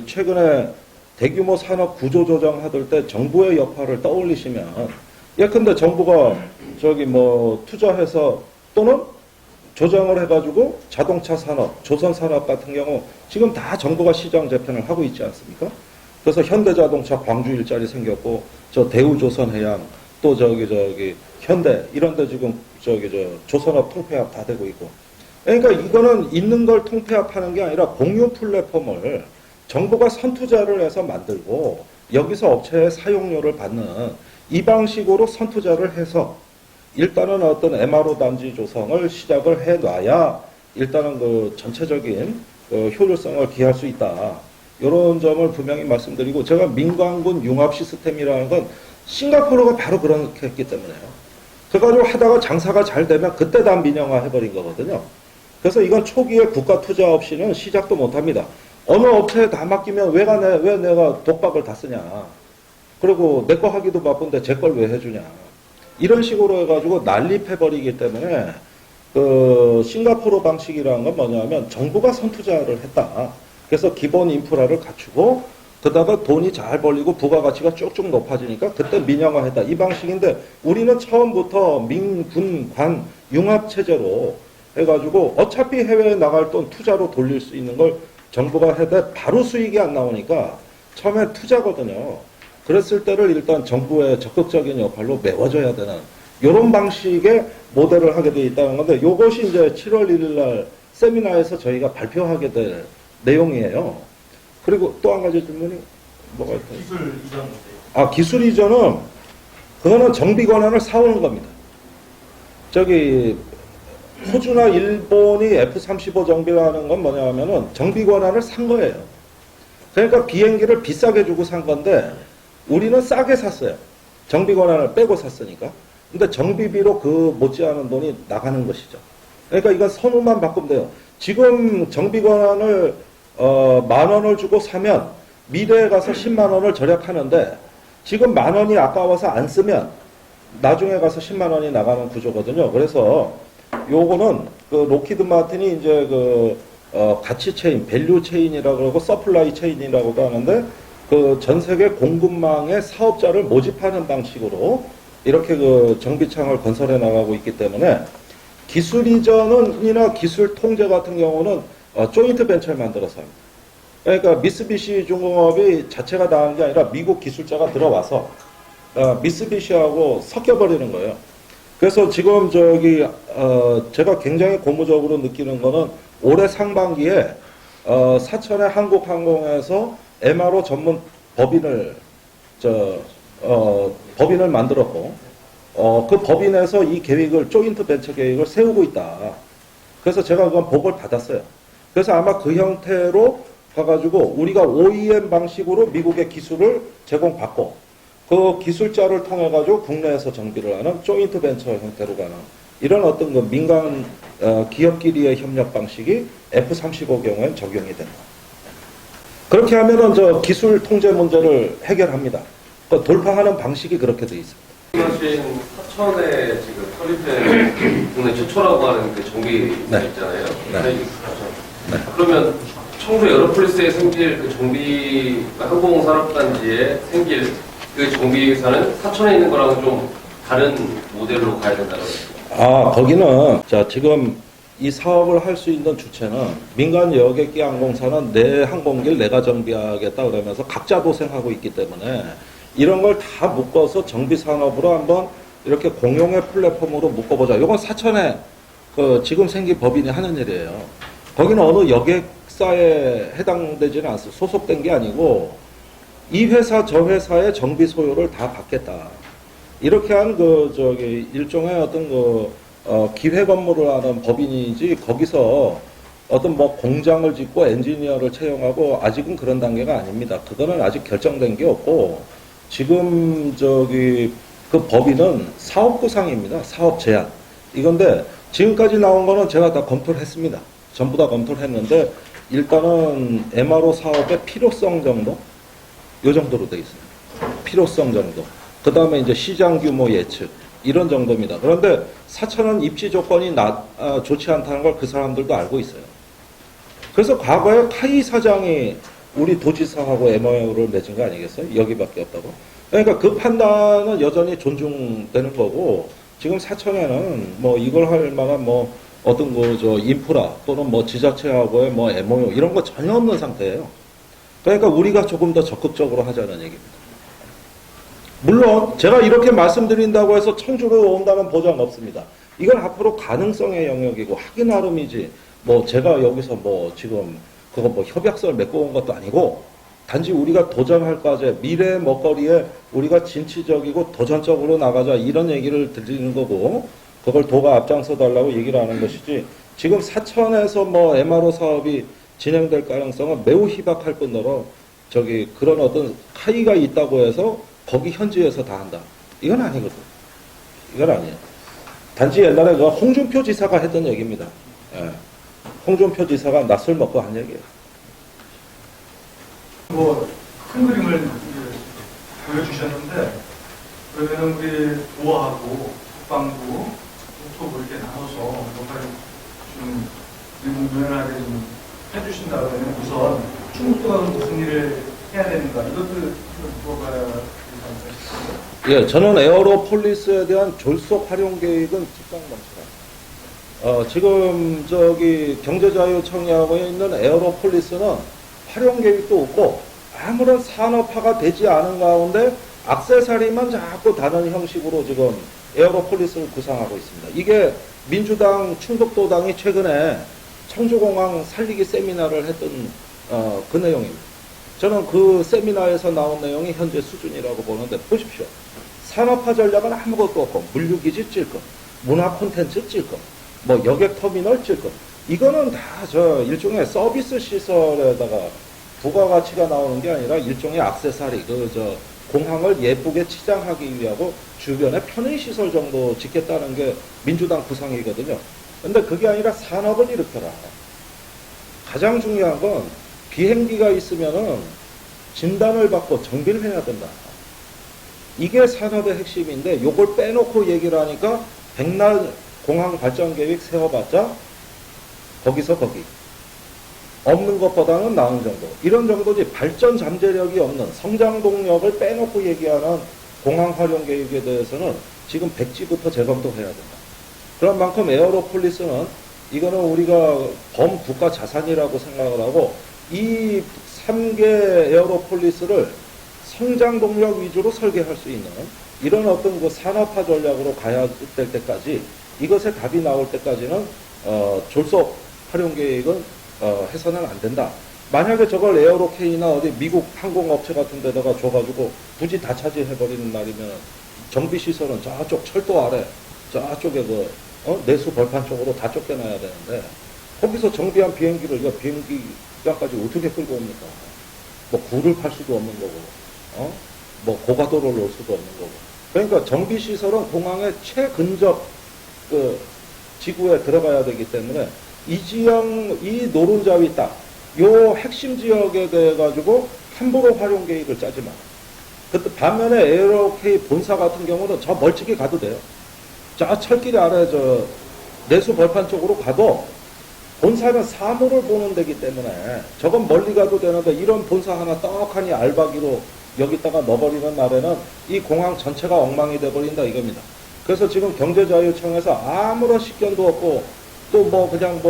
A: 최근에 대규모 산업 구조 조정하들 때 정부의 역할을 떠올리시면 예컨대 정부가 투자해서 또는 조정을 해가지고 자동차 산업, 조선 산업 같은 경우 지금 다 정부가 시장 재편을 하고 있지 않습니까? 그래서 현대자동차 광주 일자리 생겼고 저 대우조선해양 또 현대 이런데 지금 조선업 통폐합 다 되고 있고. 그러니까 이거는 있는 걸 통폐합하는 게 아니라 공유 플랫폼을 정부가 선투자를 해서 만들고 여기서 업체의 사용료를 받는 이 방식으로 선투자를 해서 일단은 어떤 MRO 단지 조성을 시작을 해놔야 일단은 그 전체적인 그 효율성을 기할 수 있다. 이런 점을 분명히 말씀드리고 제가 민간군 융합 시스템이라는 건 싱가포르가 바로 그렇게 했기 때문에요. 그래가지고 하다가 장사가 잘 되면 그때 다 민영화 해버린 거거든요. 그래서 이건 초기에 국가 투자 없이는 시작도 못합니다. 어느 업체에 다 맡기면 왜 내가 독박을 다 쓰냐. 그리고 내 거 하기도 바쁜데 제 걸 왜 해주냐. 이런 식으로 해가지고 난립해버리기 때문에 그 싱가포르 방식이라는 건 뭐냐면 정부가 선투자를 했다. 그래서 기본 인프라를 갖추고 그다가 돈이 잘 벌리고 부가가치가 쭉쭉 높아지니까 그때 민영화했다. 이 방식인데 우리는 처음부터 민군 관 융합체제로 해가지고 어차피 해외에 나갈 돈 투자로 돌릴 수 있는 걸 정부가 해도 바로 수익이 안 나오니까 처음에 투자거든요. 그랬을 때를 일단 정부의 적극적인 역할로 메워줘야 되는 이런 방식의 모델을 하게 되어 있다는 건데 이것이 이제 7월 1일 날 세미나에서 저희가 발표하게 될 내용이에요. 그리고 또 한 가지 질문이 뭐가 있어요?
F: 기술 이전 문제.
A: 기술 이전은 그거는 정비 권한을 사오는 겁니다. 호주나 일본이 F-35 정비라는 건 뭐냐면은 정비 권한을 산 거예요. 그러니까 비행기를 비싸게 주고 산 건데 우리는 싸게 샀어요. 정비 권한을 빼고 샀으니까. 근데 정비비로 그 못지않은 돈이 나가는 것이죠. 그러니까 이건 선우만 바꾸면 돼요. 지금 정비 권한을 10,000원을 주고 사면 미래에 가서 10만 원을 절약하는데 지금 10,000원이 아까워서 안 쓰면 나중에 가서 10만 원이 나가는 구조거든요. 그래서 요거는 그 로키드 마틴이 이제 가치 체인, 밸류 체인이라고 그러고 서플라이 체인이라고도 하는데 그 전 세계 공급망의 사업자를 모집하는 방식으로 이렇게 그 정비창을 건설해 나가고 있기 때문에 기술 이전이나 기술 통제 같은 경우는 조인트 벤처를 만들어서 합니다. 그러니까 미쓰비시 중공업이 자체가 다 하는 게 아니라 미국 기술자가 들어와서 미쓰비시하고 섞여버리는 거예요. 그래서 지금 제가 굉장히 고무적으로 느끼는 거는 올해 상반기에 사천의 한국항공에서 MRO 전문 법인을 만들었고 그 법인에서 이 계획을 조인트 벤처 계획을 세우고 있다. 그래서 제가 그건 보고를 받았어요. 그래서 아마 그 형태로 가가지고 우리가 OEM 방식으로 미국의 기술을 제공받고 그 기술자를 통해 가지고 국내에서 정비를 하는 조인트 벤처 형태로 가는 이런 어떤 그 민간 기업끼리의 협력 방식이 F-35 경우엔 적용이 된다. 그렇게 하면은 기술 통제 문제를 해결합니다. 돌파하는 방식이 그렇게 돼 있습니다.
G: 말씀하신 사천에 지금 설립된 국내 최초라고 하는 그 정비
A: 네.
G: 있잖아요.
A: 네.
G: 네. 그러면 청주 에어로폴리스에 생길 그 정비 항공산업단지에 생길 그 정비사는 사천에 있는 거랑 좀 다른 모델로 가야 된다는 거죠.
A: 거기는 지금 이 사업을 할 수 있는 주체는 민간 여객기 항공사는 내 항공기를 내가 정비하겠다 그러면서 각자 도생하고 있기 때문에 이런 걸 다 묶어서 정비 산업으로 한번 이렇게 공용의 플랫폼으로 묶어보자. 이건 사천에 그 지금 생긴 법인이 하는 일이에요. 거기는 어느 여객사에 해당되지는 않습니다. 소속된 게 아니고 이 회사 저 회사의 정비 소요를 다 받겠다. 이렇게 한 일종의 어떤 기회 건물을 하는 법인이지 거기서 어떤 뭐 공장을 짓고 엔지니어를 채용하고 아직은 그런 단계가 아닙니다. 그거는 아직 결정된 게 없고 지금 그 법인은 사업 구상입니다. 사업 제안. 이건데 지금까지 나온 거는 제가 다 검토를 했습니다. 전부 다 검토를 했는데 일단은 MRO 사업의 필요성 정도? 요 정도로 되어 있습니다. 필요성 정도. 그 다음에 이제 시장 규모 예측. 이런 정도입니다. 그런데 사천은 입지 조건이 좋지 않다는 걸 그 사람들도 알고 있어요. 그래서 과거에 카이 사장이 우리 도지사하고 MOU를 맺은 거 아니겠어요? 여기밖에 없다고. 그러니까 그 판단은 여전히 존중되는 거고, 지금 사천에는 뭐 이걸 할 만한 뭐 어떤 인프라 또는 뭐 지자체하고의 뭐 MOU 이런 거 전혀 없는 상태예요. 그러니까 우리가 조금 더 적극적으로 하자는 얘기입니다. 물론 제가 이렇게 말씀드린다고 해서 청주로 온다는 보장 없습니다. 이건 앞으로 가능성의 영역이고 하기 나름이지 뭐 제가 여기서 뭐 지금 그거 뭐 협약서를 맺고 온 것도 아니고 단지 우리가 도전할 과제 미래의 먹거리에 우리가 진취적이고 도전적으로 나가자 이런 얘기를 드리는 거고 그걸 도가 앞장서 달라고 얘기를 하는 것이지 지금 사천에서 뭐 MRO 사업이 진행될 가능성은 매우 희박할 뿐더러 그런 어떤 카이가 있다고 해서 거기 현지에서 다 한다. 이건 아니거든. 이건 아니에요. 단지 옛날에 그 홍준표 지사가 했던 얘기입니다. 예. 홍준표 지사가 낯을 먹고 한 얘기예요.
F: 뭐 큰 그림을 이제 보여주셨는데 그러면은 우리 도하고 국방부, 국토부 이렇게 나눠서 뭔가 좀 유연하게 좀 해주신다면 우선 충북도가 무슨 일을 해야 되는가 이것도 좀 물어봐야 되지 않을까 싶습니다.
A: 예, 저는 에어로폴리스에 대한 졸속 활용 계획은 직방범실합니다. 지금 경제자유청하고 있는 에어로폴리스는 활용 계획도 없고 아무런 산업화가 되지 않은 가운데 액세서리만 자꾸 다른 형식으로 지금 에어로폴리스를 구상하고 있습니다. 이게 민주당 충북도당이 최근에 청주공항 살리기 세미나를 했던 그 내용입니다. 저는 그 세미나에서 나온 내용이 현재 수준이라고 보는데 보십시오. 산업화 전략은 아무것도 없고 물류기지 찔 것, 문화 콘텐츠 찔 것, 뭐 여객터미널 찔 것. 이거는 다 일종의 서비스 시설에다가 부가가치가 나오는 게 아니라 일종의 액세서리, 공항을 예쁘게 치장하기 위하고 주변에 편의시설 정도 짓겠다는 게 민주당 구상이거든요. 근데 그게 아니라 산업을 일으켜라. 가장 중요한 건 비행기가 있으면은 진단을 받고 정비를 해야 된다. 이게 산업의 핵심인데 요걸 빼놓고 얘기를 하니까 백날 공항 발전 계획 세워봤자 거기서 거기. 없는 것보다는 나은 정도. 이런 정도지 발전 잠재력이 없는 성장 동력을 빼놓고 얘기하는 공항 활용 계획에 대해서는 지금 백지부터 재검토해야 된다. 그런 만큼 에어로폴리스는 이거는 우리가 범국가 자산이라고 생각을 하고 이 3개 에어로폴리스를 성장 동력 위주로 설계할 수 있는 이런 어떤 그 산업화 전략으로 가야 될 때까지 이것의 답이 나올 때까지는 졸속 활용 계획은 해서는 안 된다. 만약에 저걸 에어로케이나 어디 미국 항공업체 같은 데다가 줘가지고 굳이 다 차지해버리는 날이면 정비시설은 저쪽 철도 아래 저쪽에 내수 벌판 쪽으로 다 쫓겨나야 되는데 거기서 정비한 비행기를 비행기장까지 어떻게 끌고 옵니까? 뭐 굴을 팔 수도 없는 거고 뭐 고가도를 놓을 수도 없는 거고 그러니까 정비시설은 공항의 최근접 지구에 들어가야 되기 때문에 이 노른자 위 딱, 요 핵심 지역에 대해 가지고 함부로 활용 계획을 짜지 마. 반면에 에어로케이 본사 같은 경우는 저 멀찍이 가도 돼요. 저 철길 아래 내수 벌판 쪽으로 가도 본사는 사무를 보는 데기 때문에 저건 멀리 가도 되는데 이런 본사 하나 떡하니 알박이로 여기다가 넣어버리는 날에는 이 공항 전체가 엉망이 돼버린다 이겁니다. 그래서 지금 경제자유청에서 아무런 식견도 없고 또 그냥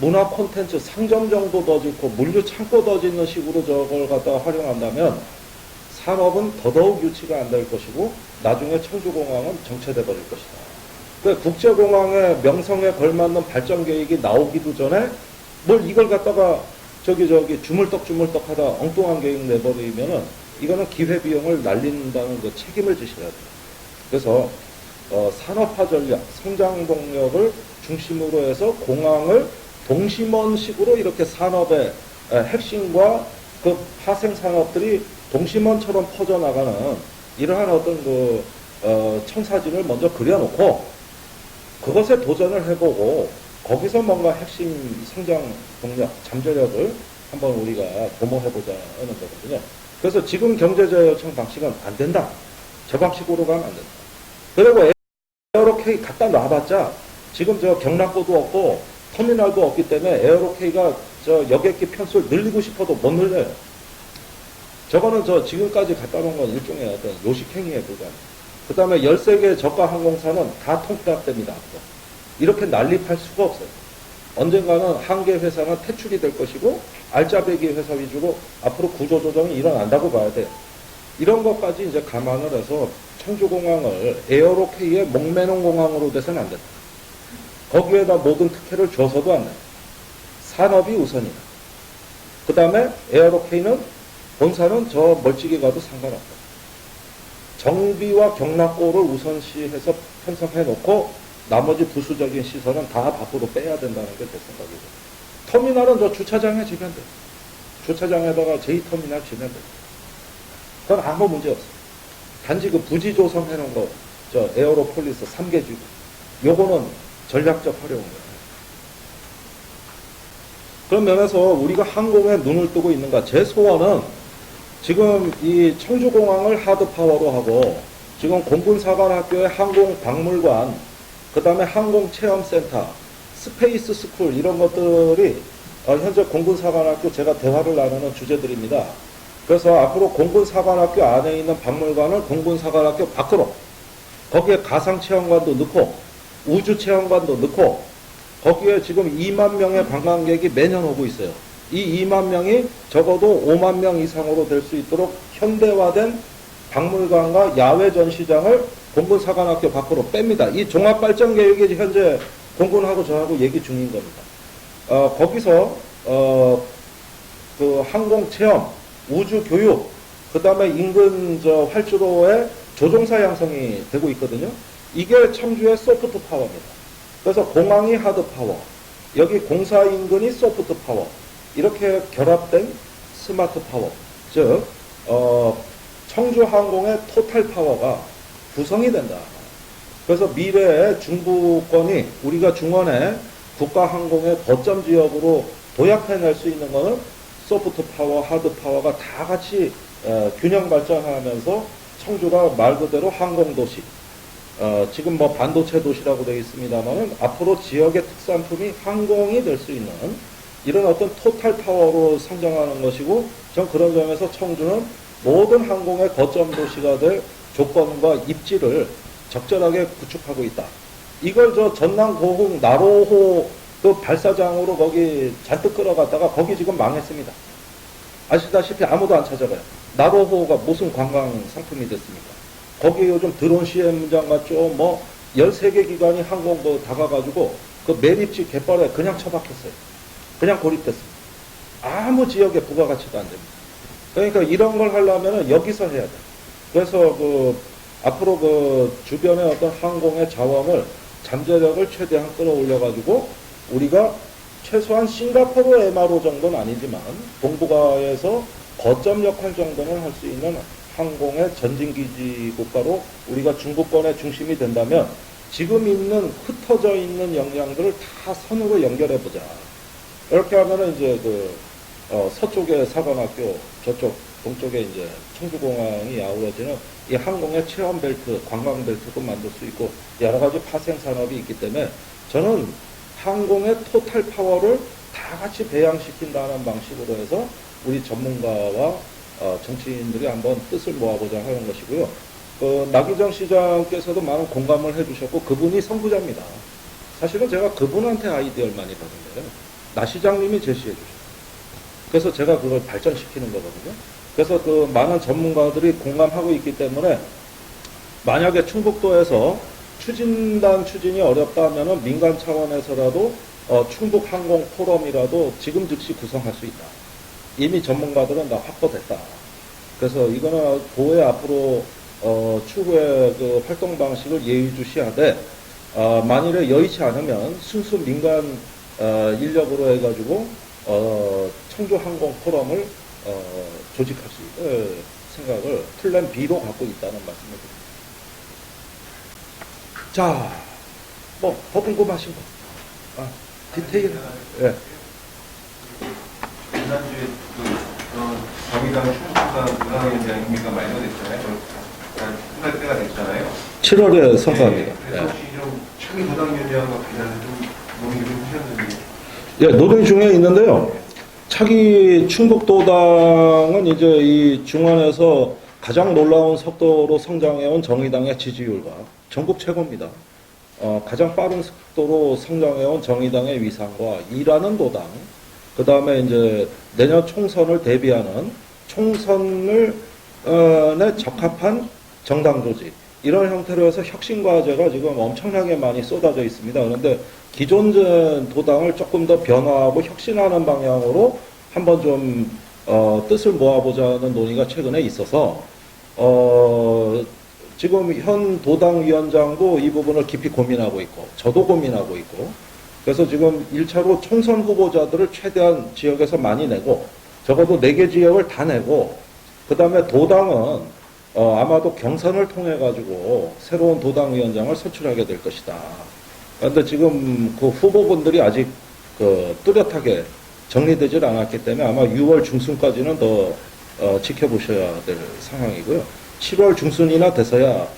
A: 문화 콘텐츠 상점 정도 더 짓고 물류 창고 더 짓는 식으로 저걸 갖다가 활용한다면 산업은 더더욱 유치가 안 될 것이고 나중에 청주공항은 정체돼 버릴 것이다. 그 국제공항의 명성에 걸맞는 발전 계획이 나오기도 전에 뭘 이걸 갖다가 저기 주물떡 하다 엉뚱한 계획 내버리면은 이거는 기회비용을 날린다는 그 책임을 지셔야 돼요. 그래서 산업화 전략, 성장 동력을 중심으로 해서 공항을 동심원식으로 이렇게 산업의 핵심과 그 파생 산업들이 동심원처럼 퍼져나가는 이러한 어떤 그 청사진을 먼저 그려놓고 그것에 도전을 해보고 거기서 뭔가 핵심 성장 동력, 잠재력을 한번 우리가 도모해보자는 거거든요. 그래서 지금 경제자유청 방식은 안 된다. 저 방식으로 가면 안 된다. 그리고 에어로케이 갖다 놔봤자 지금 저 경락고도 없고 터미널도 없기 때문에 에어로케이가 저 여객기 편수를 늘리고 싶어도 못 늘려요. 저거는 저 지금까지 갖다 놓은 건 일종의 어떤 요식행위에 불과해요. 그 다음에 13개 저가 항공사는 다 통폐합됩니다. 앞으로. 이렇게 난립할 수가 없어요. 언젠가는 한 개 회사는 퇴출이 될 것이고 알짜배기 회사 위주로 앞으로 구조조정이 일어난다고 봐야 돼요. 이런 것까지 이제 감안을 해서 청주공항을 에어로케이의 목매는 공항으로 돼서는 안 된다. 거기에다 모든 특혜를 줘서도 안 된다. 산업이 우선이다. 그 다음에 에어로케이는 본사는 저 멀찍이 가도 상관없다. 정비와 경락고를 우선시해서 편성해 놓고 나머지 부수적인 시설은 다 밖으로 빼야 된다는 게 제 생각이고. 터미널은 저 주차장에 지면 돼. 주차장에다가 제2터미널 지면 돼. 그건 아무 문제 없어. 단지 그 부지 조성해 놓은 거, 저 에어로폴리스 3개 주고, 요거는 전략적 활용이에요. 그런 면에서 우리가 항공에 눈을 뜨고 있는가, 제 소원은 지금 이 청주공항을 하드파워로 하고, 지금 공군사관학교의 항공박물관, 그 다음에 항공체험센터, 스페이스 스쿨 이런 것들이 현재 공군사관학교 제가 대화를 나누는 주제들입니다. 그래서 앞으로 공군사관학교 안에 있는 박물관을 공군사관학교 밖으로 거기에 가상체험관도 넣고 우주체험관도 넣고 거기에 지금 2만 명의 관광객이 매년 오고 있어요. 이 2만 명이 적어도 5만 명 이상으로 될 수 있도록 현대화된 박물관과 야외 전시장을 공군사관학교 밖으로 뺍니다. 이 종합발전계획이 현재 공군하고 저하고 얘기 중인 겁니다. 거기서 그 항공체험, 우주교육, 그 다음에 인근 저 활주로에 조종사 양성이 되고 있거든요. 이게 청주의 소프트 파워입니다. 그래서 공항이 하드 파워, 여기 공사 인근이 소프트 파워, 이렇게 결합된 스마트 파워, 즉 청주 항공의 토탈 파워가 구성이 된다. 그래서 미래의 중부권이 우리가 중원에 국가항공의 거점 지역으로 도약해낼 수 있는 것은 소프트 파워, 하드 파워가 다 같이 균형 발전하면서 청주가 말 그대로 항공도시, 지금 뭐 반도체 도시라고 되어 있습니다만은 앞으로 지역의 특산품이 항공이 될 수 있는 이런 어떤 토탈 타워로 성장하는 것이고, 전 그런 점에서 청주는 모든 항공의 거점 도시가 될 조건과 입지를 적절하게 구축하고 있다. 이걸 저 전남 고흥 나로호 그 발사장으로 거기 잔뜩 끌어갔다가 거기 지금 망했습니다. 아시다시피 아무도 안 찾아가요. 나로호가 무슨 관광 상품이 됐습니까? 거기에 요즘 드론 시험장 같죠. 뭐 13개 기관이 항공도 다가가지고 그 매립지 갯벌에 그냥 처박혔어요. 그냥 고립됐습니다. 아무 지역에 부가가치가 안 됩니다. 그러니까 이런 걸 하려면 여기서 해야 돼. 그래서 앞으로 주변의 어떤 항공의 자원을, 잠재력을 최대한 끌어올려가지고 우리가 최소한 싱가포르 MRO 정도는 아니지만 동북아에서 거점 역할 정도는 할 수 있는 항공의 전진기지 국가로 우리가 중부권의 중심이 된다면 지금 있는 흩어져 있는 역량들을 다 선으로 연결해보자. 이렇게 하면은 이제 서쪽에 사관학교, 저쪽 동쪽에 이제 청주공항이 아우러지는 이 항공의 체험 벨트, 관광 벨트도 만들 수 있고 여러 가지 파생 산업이 있기 때문에 저는 항공의 토탈 파워를 다 같이 배양시킨다는 방식으로 해서 우리 전문가와 정치인들이 한번 뜻을 모아보자 하는 것이고요. 나기정 시장께서도 많은 공감을 해주셨고 그분이 선구자입니다. 사실은 제가 그분한테 아이디어를 많이 받은데요. 나 시장님이 제시해 주셨어요. 그래서 제가 그걸 발전시키는 거거든요. 그래서 그 많은 전문가들이 공감하고 있기 때문에 만약에 충북도에서 추진단 추진이 어렵다 하면은 민간 차원에서라도 충북 항공 포럼이라도 지금 즉시 구성할 수 있다. 이미 전문가들은 다 확보됐다. 그래서 이거는 도의 앞으로 추후의 그 활동 방식을 예의주시하되 만일에 여의치 않으면 순수 민간 인력으로 해가지고 청주 항공 포럼을 조직할 수 있는 생각을 플랜 B로 갖고 있다는 말씀을 드립니다. 자, 뭐 더 궁금하신 거? 디테일. 예.
H: 지난주에 정의당 충북당 문화위원장 임기가 만료됐잖아요. 끝날 때가 됐잖아요.
A: 7월에 선거합니다.
H: 그래서 혹시 좀 차기 도당위원장과 관련해서 좀 논의를 하셨는지.
A: 예, 논의 중에 있는데요. 차기 충북도당은 이제 이 중원에서 가장 놀라운 속도로 성장해온 정의당의 지지율과 전국 최고입니다. 가장 빠른 속도로 성장해온 정의당의 위상과 일하는 도당, 그 다음에 이제 내년 총선을 대비하는 총선을 에 적합한 정당 조직, 이런 형태로 해서 혁신 과제가 지금 엄청나게 많이 쏟아져 있습니다. 그런데 기존 도당을 조금 더 변화하고 혁신하는 방향으로 한번 좀 뜻을 모아보자는 논의가 최근에 있어서 지금 현 도당 위원장도 이 부분을 깊이 고민하고 있고 저도 고민하고 있고, 그래서 지금 1차로 총선 후보자들을 최대한 지역에서 많이 내고 적어도 4개 지역을 다 내고, 그 다음에 도당은 아마도 경선을 통해 가지고 새로운 도당 위원장을 선출하게 될 것이다. 그런데 지금 그 후보군들이 아직 뚜렷하게 정리되질 않았기 때문에 아마 6월 중순까지는 더 지켜보셔야 될 상황이고요. 7월 중순이나 돼서야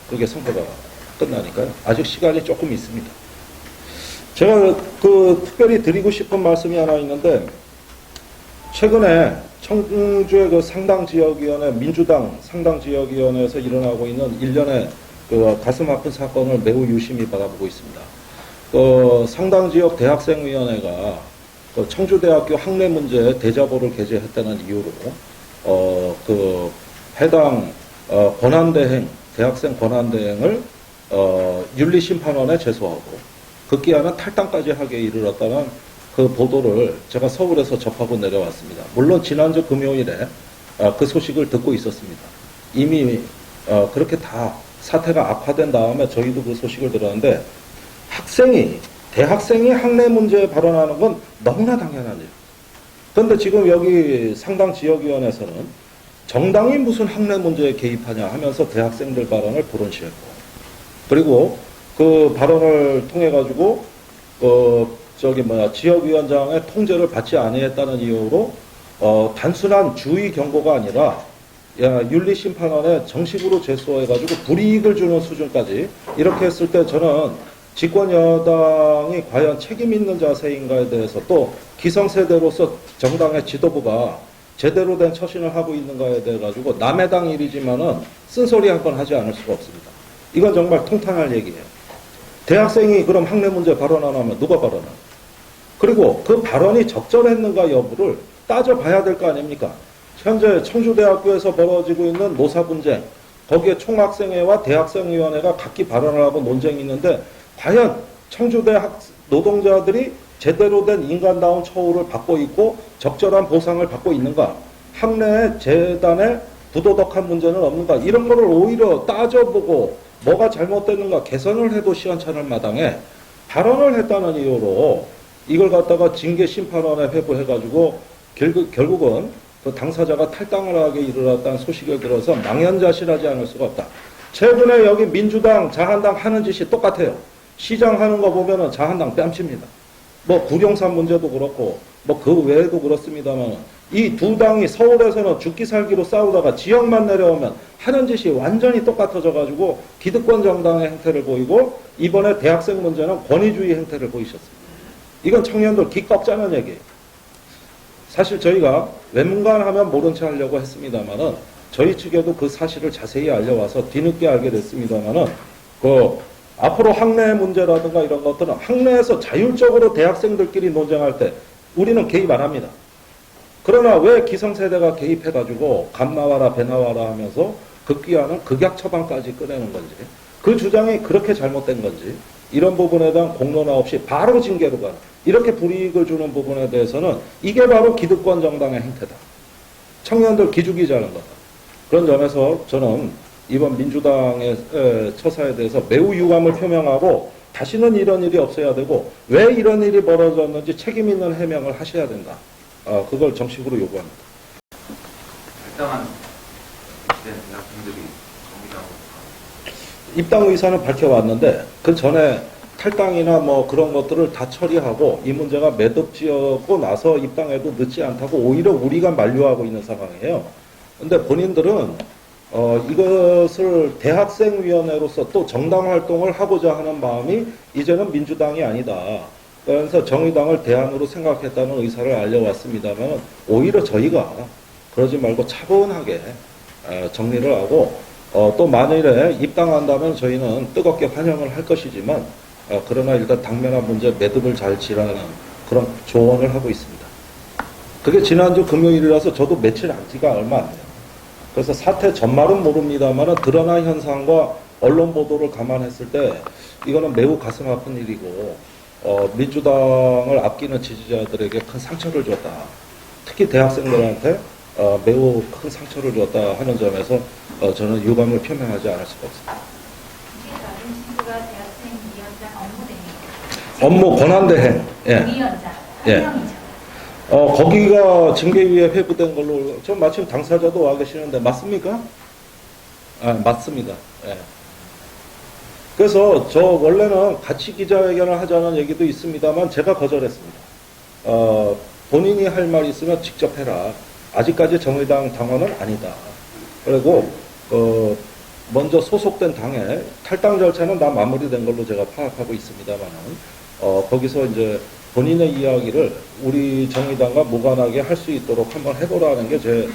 A: 그게 선거가 끝나니까요. 아직 시간이 조금 있습니다. 제가 특별히 드리고 싶은 말씀이 하나 있는데, 최근에 청주의 그 상당지역위원회, 민주당 상당지역위원회에서 일어나고 있는 일련의 가슴 아픈 사건을 매우 유심히 바라보고 있습니다. 상당지역 대학생위원회가 청주대학교 학내 문제 대자보를 게재했다는 이유로 해당 권한대행, 대학생 권한대행을 윤리심판원에 제소하고 급기야는 탈당까지 하게 이르렀다는 그 보도를 제가 서울에서 접하고 내려왔습니다. 물론 지난주 금요일에 그 소식을 듣고 있었습니다. 이미 그렇게 다 사태가 악화된 다음에 저희도 그 소식을 들었는데, 대학생이 학내 문제에 발언하는 건 너무나 당연한 일. 그런데 지금 여기 상당 지역위원회에서는 정당이 무슨 학내 문제에 개입하냐 하면서 대학생들 발언을 불온시했고, 그리고 그 발언을 통해 가지고 지역위원장의 통제를 받지 아니했다는 이유로 단순한 주의 경고가 아니라 윤리심판원에 정식으로 제소해가지고 불이익을 주는 수준까지, 이렇게 했을 때 저는 집권 여당이 과연 책임 있는 자세인가에 대해서, 또 기성세대로서 정당의 지도부가 제대로 된 처신을 하고 있는가에 대해 가지고 남의 당 일이지만은 쓴소리 한 번 하지 않을 수가 없습니다. 이건 정말 통탄할 얘기예요. 대학생이 그럼 학내 문제 발언 안 하면 누가 발언을? 그리고 그 발언이 적절했는가 여부를 따져봐야 될 거 아닙니까? 현재 청주대학교에서 벌어지고 있는 노사 분쟁, 거기에 총학생회와 대학생위원회가 각기 발언을 하고 논쟁이 있는데, 과연 청주대 노동자들이 제대로 된 인간다운 처우를 받고 있고 적절한 보상을 받고 있는가? 학내의 재단의 부도덕한 문제는 없는가? 이런 거를 오히려 따져보고 뭐가 잘못됐는가 개선을 해도 시원찮을 마당에 발언을 했다는 이유로 이걸 갖다가 징계심판원에 회부해가지고 결국은 그 당사자가 탈당을 하게 이르렀다는 소식을 들어서 망연자실하지 않을 수가 없다. 최근에 여기 민주당, 자한당 하는 짓이 똑같아요. 시장 하는 거 보면은 자한당 뺨칩니다. 뭐 구룡산 문제도 그렇고 뭐 그 외에도 그렇습니다만, 이 두 당이 서울에서는 죽기 살기로 싸우다가 지역만 내려오면 하는 짓이 완전히 똑같아져 가지고 기득권 정당의 행태를 보이고, 이번에 대학생 문제는 권위주의 행태를 보이셨습니다. 이건 청년들 기 꺾자는 얘기예요. 사실 저희가 외문관 하면 모른 체 하려고 했습니다만은, 저희 측에도 그 사실을 자세히 알려와서 뒤늦게 알게 됐습니다만은, 앞으로 학내 문제라든가 이런 것들은 학내에서 자율적으로 대학생들끼리 논쟁할 때 우리는 개입 안 합니다. 그러나 왜 기성세대가 개입해가지고 감 나와라 배 나와라 하면서 극기하는 극약 처방까지 꺼내는 건지, 그 주장이 그렇게 잘못된 건지, 이런 부분에 대한 공론화 없이 바로 징계로 가는, 이렇게 불이익을 주는 부분에 대해서는 이게 바로 기득권 정당의 행태다. 청년들 기죽이자는 거다. 그런 점에서 저는 이번 민주당의 처사에 대해서 매우 유감을 표명하고, 다시는 이런 일이 없어야 되고, 왜 이런 일이 벌어졌는지 책임 있는 해명을 하셔야 된다. 그걸 정식으로 요구합니다.
E: 일단 대학생들이 정비하고
A: 입당 의사는 밝혀왔는데, 그 전에 탈당이나 뭐 그런 것들을 다 처리하고 이 문제가 매듭지었고 나서 입당해도 늦지 않다고 오히려 우리가 만류하고 있는 상황이에요. 근데 본인들은 이것을 대학생위원회로서 또 정당 활동을 하고자 하는 마음이 이제는 민주당이 아니다. 그래서 정의당을 대안으로 생각했다는 의사를 알려왔습니다만, 오히려 저희가 그러지 말고 차분하게 정리를 하고, 또 만일에 입당한다면 저희는 뜨겁게 환영을 할 것이지만, 그러나 일단 당면한 문제 매듭을 잘 지라는 그런 조언을 하고 있습니다. 그게 지난주 금요일이라서 저도 며칠 안지가 얼마 안 돼요. 그래서 사태 전말은 모릅니다만 드러난 현상과 언론 보도를 감안했을 때 이거는 매우 가슴 아픈 일이고, 민주당을 아끼는 지지자들에게 큰 상처를 줬다. 특히 대학생들한테 매우 큰 상처를 줬다 하는 점에서 저는 유감을 표명하지 않을 수가 없습니다.
B: 다른 친구가 대학생 위원장 업무대행.
A: 업무 권한대행. 예.
B: 위원장.
A: 예.
B: 한 명이죠.
A: 거기가 징계위에 회부된 걸로, 저 마침 당사자도 와 계시는데, 맞습니까? 맞습니다. 예. 그래서 저 원래는 같이 기자회견을 하자는 얘기도 있습니다만, 제가 거절했습니다. 본인이 할 말이 있으면 직접 해라. 아직까지 정의당 당원은 아니다. 그리고, 먼저 소속된 당에 탈당 절차는 다 마무리된 걸로 제가 파악하고 있습니다만은, 거기서 이제 본인의 이야기를 우리 정의당과 무관하게 할 수 있도록 한번 해보라는 게 제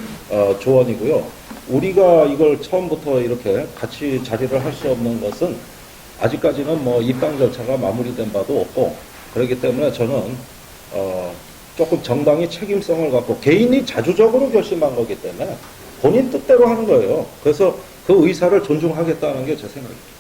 A: 조언이고요. 우리가 이걸 처음부터 이렇게 같이 자리를 할 수 없는 것은 아직까지는 뭐 입당 절차가 마무리된 바도 없고, 그렇기 때문에 저는 조금 정당이 책임성을 갖고, 개인이 자주적으로 결심한 거기 때문에 본인 뜻대로 하는 거예요. 그래서 그 의사를 존중하겠다는 게 제 생각입니다.